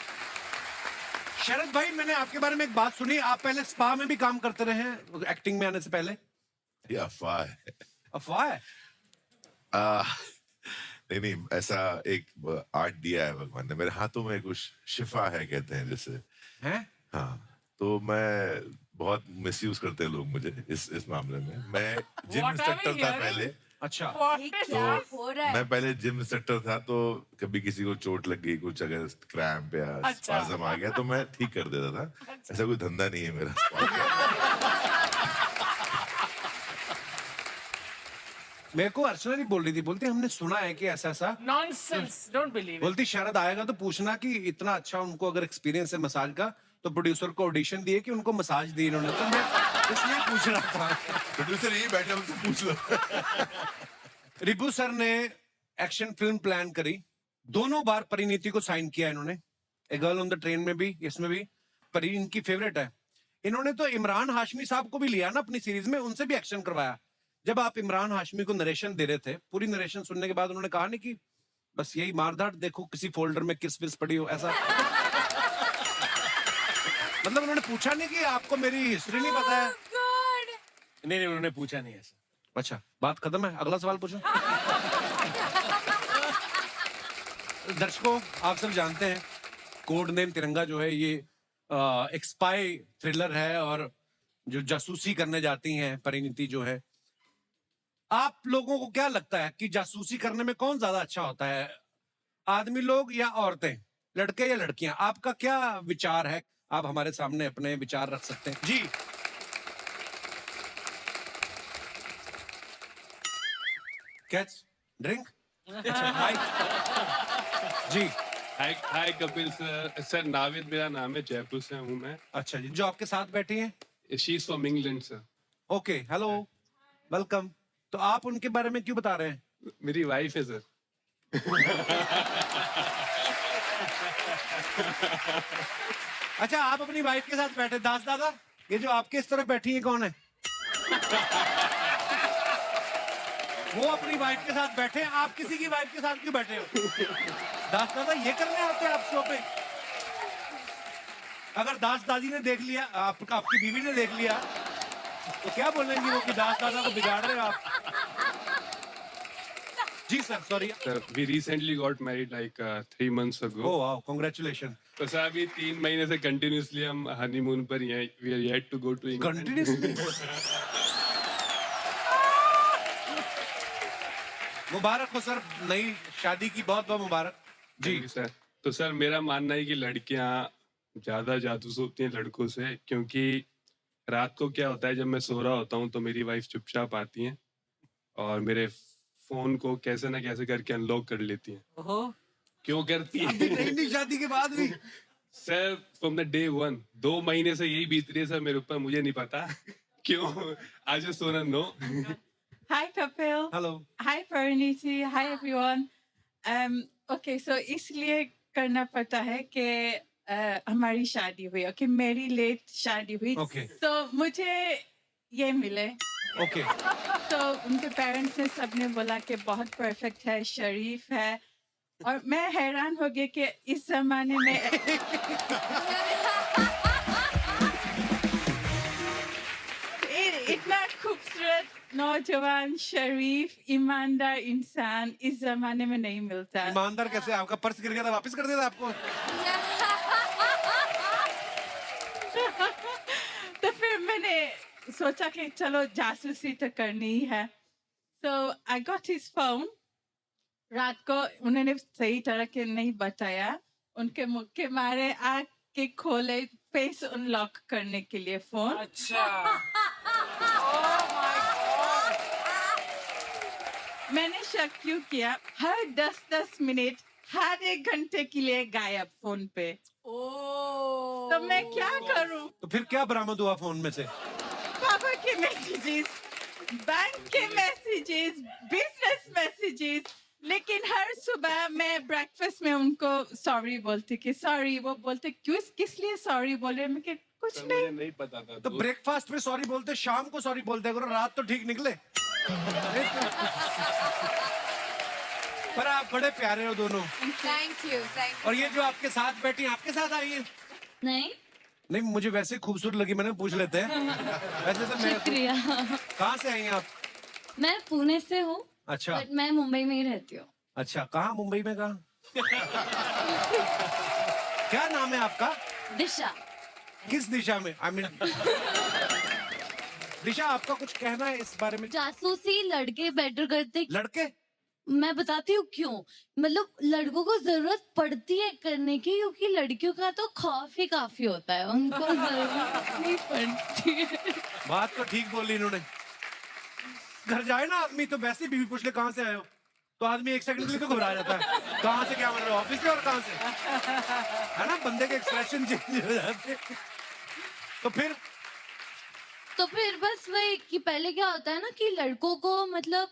Speaker 1: शरद भाई, मैंने आपके बारे में एक बात सुनी, आप पहले स्पा में भी काम करते रहे हैं एक्टिंग में आने से पहले।
Speaker 9: ये अफवाह है।
Speaker 1: अफवाह है?
Speaker 9: नहीं, ऐसा एक आर्ट दिया है भगवान ने मेरे हाथों में, कुछ शिफा है कहते हैं जैसे।
Speaker 1: हैं?
Speaker 9: हाँ, तो मैं बहुत मिसयूज करते हैं लोग मुझे इस मामले में। मैं gym
Speaker 6: What are we
Speaker 9: instructor था
Speaker 6: hearing?
Speaker 9: पहले।
Speaker 1: अच्छा।
Speaker 2: ये क्या हो रहा है?
Speaker 9: मैं पहले जिम इंस्ट्रक्टर था, तो कभी किसी को चोट लग गई, कुछ अगर क्रैम्प या
Speaker 6: अच्छा।
Speaker 9: स्पाज़म आ गया तो मैं ठीक कर देता था। ऐसा कोई धंधा नहीं है मेरा।
Speaker 1: मेरे को अर्चना भी बोल रही थी, बोलती हमने सुना है कि ऐसा ऐसा,
Speaker 6: Nonsense. Don't believe it.
Speaker 1: बोलती शरद आएगा तो पूछना कि इतना अच्छा उनको अगर एक्सपीरियंस है मसाज का, तो प्रोड्यूसर को ऑडिशन दिए कि उनको मसाज दी इन्होंने, तो मैं इसलिए पूछ रहा था।
Speaker 9: प्रोड्यूसर यही बैठे, उनसे पूछ लो।
Speaker 1: रिपू सर ने एक्शन फिल्म प्लान करी, दोनों बार परिणीति को साइन किया इन्होंने, a girl on the train में भी, इसमें भी। परी इनकी फेवरेट है। इन्होंने तो इमरान हाशमी साहब को भी लिया ना अपनी सीरीज में, उनसे भी एक्शन करवाया। जब आप इमरान हाशमी को नरेशन दे रहे थे, पूरी नरेशन सुनने के बाद उन्होंने कहा नहीं कि बस यही मारधाड़, देखो किसी फोल्डर में किस विस पड़ी हो, ऐसा। मतलब उन्होंने पूछा नहीं कि आपको मेरी हिस्ट्री नहीं पता है?
Speaker 10: नहीं, उन्होंने पूछा नहीं ऐसा।
Speaker 1: अच्छा, बात खत्म है, अगला सवाल पूछो। दर्शकों, आप सब जानते हैं कोड नेम तिरंगा जो है ये एक स्पाई थ्रिलर है, और जो जासूसी करने जाती हैं परिणीति जो है। आप लोगों को क्या लगता है कि जासूसी करने में कौन ज्यादा अच्छा होता है, आदमी लोग या औरतें, लड़के या लड़कियां? आपका क्या विचार है? आप हमारे सामने अपने विचार रख सकते हैं जी। कैच ड्रिंक जी।
Speaker 14: हाय कपिल सर नाविद मेरा नाम है, जयपुर से हूँ मैं।
Speaker 1: अच्छा जी, जो आपके साथ बैठी हैं?
Speaker 14: She is from England sir.
Speaker 1: Okay, hello, welcome. तो आप उनके बारे में क्यों बता रहे हैं?
Speaker 14: मेरी वाइफ है सर।
Speaker 1: अच्छा, आप अपनी वाइफ के साथ बैठे। दास दादा, ये जो आपके इस तरफ बैठी है कौन है? वो अपनी वाइफ के साथ बैठे हैं, आप किसी की वाइफ के साथ क्यों बैठे हो? दास दादा, ये करने आते हैं आप शो पे? अगर दास दादी ने देख लिया, आपकी बीवी ने देख लिया, तो क्या बोलेंगी वो कि दास दादा को बिगाड़ रहे हो आप? जी sir, sorry.
Speaker 14: We recently got married like 3 months ago।
Speaker 1: Oh wow, congratulation.
Speaker 14: तो सर अभी 3 महीने से कंटिन्यूअसली हम हनीमून पर ही हैं। We are yet to go to England.
Speaker 1: Continuously? मुबारक हो सर, नई शादी की बहुत बहुत मुबारक जी
Speaker 14: सर। तो सर मेरा मानना है कि लड़कियां ज्यादा जासूस होती हैं लड़कों से, क्योंकि रात को क्या होता है, जब मैं सो रहा होता हूँ तो मेरी वाइफ चुपचाप आती हैं और मेरे फोन को कैसे ना कैसे करके अनलॉक कर लेती हैं। क्यों करती है?
Speaker 1: नई शादी के बाद भी?
Speaker 14: सर फ्रॉम द डे 1 2 महीने से यही बीत रही है सर मेरे ऊपर, मुझे नहीं पता क्यों। I just want to know.
Speaker 15: Hi, Kapil.
Speaker 1: Hello.
Speaker 15: Hi, Pariniti. Hi, everyone. Okay, so इसलिए करना पड़ता है कि हमारी शादी हुई। Okay, मेरी लेट शादी हुई।
Speaker 1: Okay.
Speaker 15: तो मुझे ये मिले।
Speaker 1: Okay.
Speaker 15: तो उनके पेरेंट्स ने सबने बोला कि बहुत परफेक्ट है, शरीफ है, और मैं हैरान हो गई कि इस जमाने में इतना खूबसूरत नौजवान, शरीफ, ईमानदार इंसान इस जमाने में नहीं मिलता।
Speaker 1: ईमानदार कैसे? आपका पर्स गिर गया था, वापस कर दिया था आपको?
Speaker 15: तो फिर मैंने सोचा कि चलो जासूसी तो करनी ही है। So I got his phone. रात को उन्होंने सही तरह के नहीं बताया, उनके मुख के मारे आग के खोले फेस अनलॉक करने के लिए फोन।
Speaker 6: अच्छा।
Speaker 15: मैंने शक क्यों किया, हर 10-10 मिनट हर 1 घंटे के लिए गायब फोन पे। तो मैं क्या करूं?
Speaker 1: तो फिर क्या बरामद हुआ फोन में से?
Speaker 15: पापा के मैसेजेस, बैंक के मैसेजेस, बिजनेस मैसेजेस। लेकिन हर सुबह मैं ब्रेकफास्ट में उनको सॉरी बोलती कि सॉरी। वो बोलते क्यों, किस लिए सॉरी बोले? मैं कि कुछ नहीं।
Speaker 14: नहीं पता था।
Speaker 1: तो ब्रेकफास्ट में सॉरी बोलते, शाम को सॉरी बोलते करो, रात तो ठीक निकले। पर आप बड़े प्यारे हो दोनों।
Speaker 7: थैंक यू
Speaker 1: और ये जो आपके साथ बैठी, आपके साथ आई है?
Speaker 5: नहीं,
Speaker 1: नहीं, मुझे वैसे खूबसूरत लगी, मैंने पूछ लेते हैं। वैसे तो मैं,
Speaker 5: शुक्रिया।
Speaker 1: कहाँ से आई हैं आप?
Speaker 5: मैं पुणे से हूँ,
Speaker 1: अच्छा
Speaker 5: बट मैं मुंबई में ही रहती हूँ।
Speaker 1: अच्छा, कहाँ मुंबई में कहाँ? क्या नाम है आपका?
Speaker 5: दिशा।
Speaker 1: किस दिशा में? आई मीन दिशा, आपका कुछ कहना है इस बारे में?
Speaker 5: जासूसी लड़के बेटर करते।
Speaker 1: लड़के?
Speaker 5: मैं बताती हूँ क्यों। मतलब लड़कों को जरूरत पड़ती है करने की, क्योंकि लड़कियों का तो खौफ ही काफी होता है, उनको जरूरत नहीं पड़ती है।
Speaker 1: बात तो ठीक बोली इन्होंने। घर जाए ना आदमी तो वैसे बीवी पूछ ले कहाँ से आए हो, तो आदमी 1 सेकंड के लिए तो घबरा जाता है। कहाँ से, क्या मतलब ऑफिस से, और कहाँ से, है ना? बंदे के एक्सप्रेशन चेंज हो जाते। तो फिर
Speaker 5: बस वही कि पहले क्या होता है ना कि लड़कों को मतलब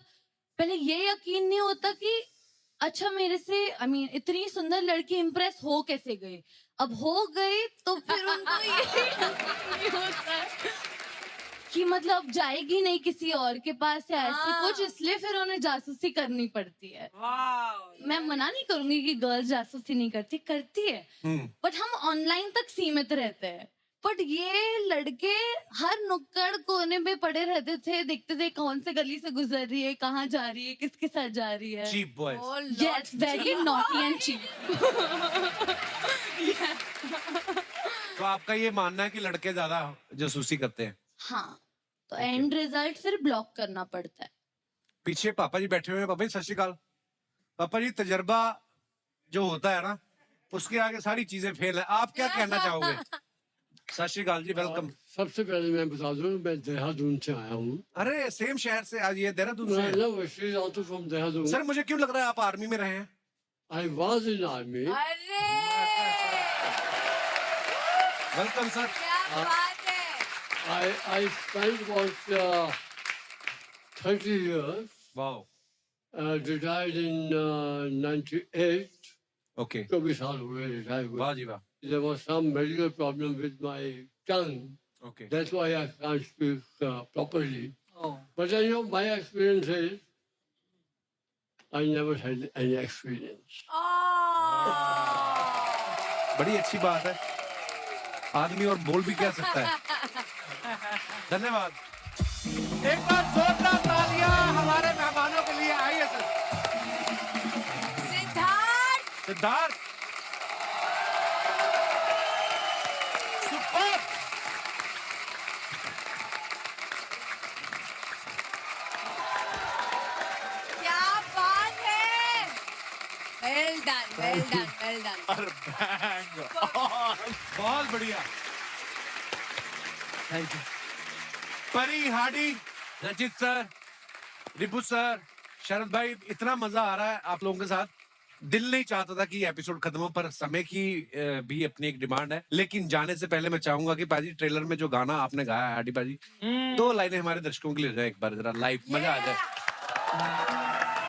Speaker 5: पहले ये यकीन नहीं होता कि अच्छा मेरे से इतनी सुंदर लड़की इम्प्रेस हो कैसे गई। अब हो गई तो फिर उनको ये नहीं होता है कि मतलब जाएगी नहीं किसी और के पास या ऐसे कुछ, इसलिए फिर उन्हें जासूसी करनी पड़ती है। मैं मना नहीं करूंगी कि गर्ल्स जासूसी नहीं करती है, बट हम ऑनलाइन तक सीमित रहते हैं। बट ये लड़के हर नुक्कड़ कोने में पड़े रहते थे, देखते थे कौन से गली से गुजर रही है, कहाँ जा रही है, किसके साथ जा रही है।
Speaker 1: Cheap boys.
Speaker 5: Yes, very naughty and cheap.
Speaker 1: तो आपका ये मानना है कि लड़के ज्यादा जासूसी करते हैं?
Speaker 5: हाँ, तो एंड रिजल्ट फिर ब्लॉक करना पड़ता है।
Speaker 1: पीछे पापा जी बैठे हुए हैं। पापा जी सत श्री अकाल। पापा जी, तजर्बा जो होता है ना, उसके आगे सारी चीजें फेल है। आप क्या कहना चाहोगे? सत श्री अकाल जी, वेलकम।
Speaker 13: सबसे पहले मैं बता दूं, मैं देहरादून से आया हूँ।
Speaker 1: अरे सेम शहर से आज, ये देहरादून से?
Speaker 13: फ्रॉम देहरादून।
Speaker 1: सर मुझे क्यों लग रहा है आप आर्मी में रहे हैं?
Speaker 13: I was in army.
Speaker 1: Welcome sir.
Speaker 7: क्या बात है।
Speaker 13: I spent about 30 years.
Speaker 1: Wow.
Speaker 13: Retired in 98.
Speaker 1: Okay.
Speaker 13: 24 साल हुए रिटायर हुए।
Speaker 1: वाह जी वाह।
Speaker 13: There was some medical problem with my tongue.
Speaker 1: Okay.
Speaker 13: That's why I can't speak properly.
Speaker 1: Oh.
Speaker 13: But I know my experience is I never had any experience.
Speaker 1: बड़ी अच्छी बात है, आदमी और बोल भी क्या सकता है। धन्यवाद। एक बार जोरदार तालियां हमारे मेहमानों के लिए। आइए सर।
Speaker 7: सिद्धार्थ।
Speaker 1: सिद्धार्थ सुपर।
Speaker 7: क्या बात है। Well done, well done, well done.
Speaker 1: बहुत बढ़िया। Thank you. परी, हाडी, रचित सर, रिपु सर, शरद भाई, इतना मजा आ रहा है आप लोगों के साथ। दिल नहीं चाहता था कि ये एपिसोड खत्म हो, पर समय की भी अपनी एक डिमांड है। लेकिन जाने से पहले मैं चाहूंगा कि पाजी ट्रेलर में जो गाना आपने गाया है हाडी पाजी, 2 लाइनें हमारे दर्शकों के लिए हो जाए एक बार, जरा लाइव मजा आ जाए।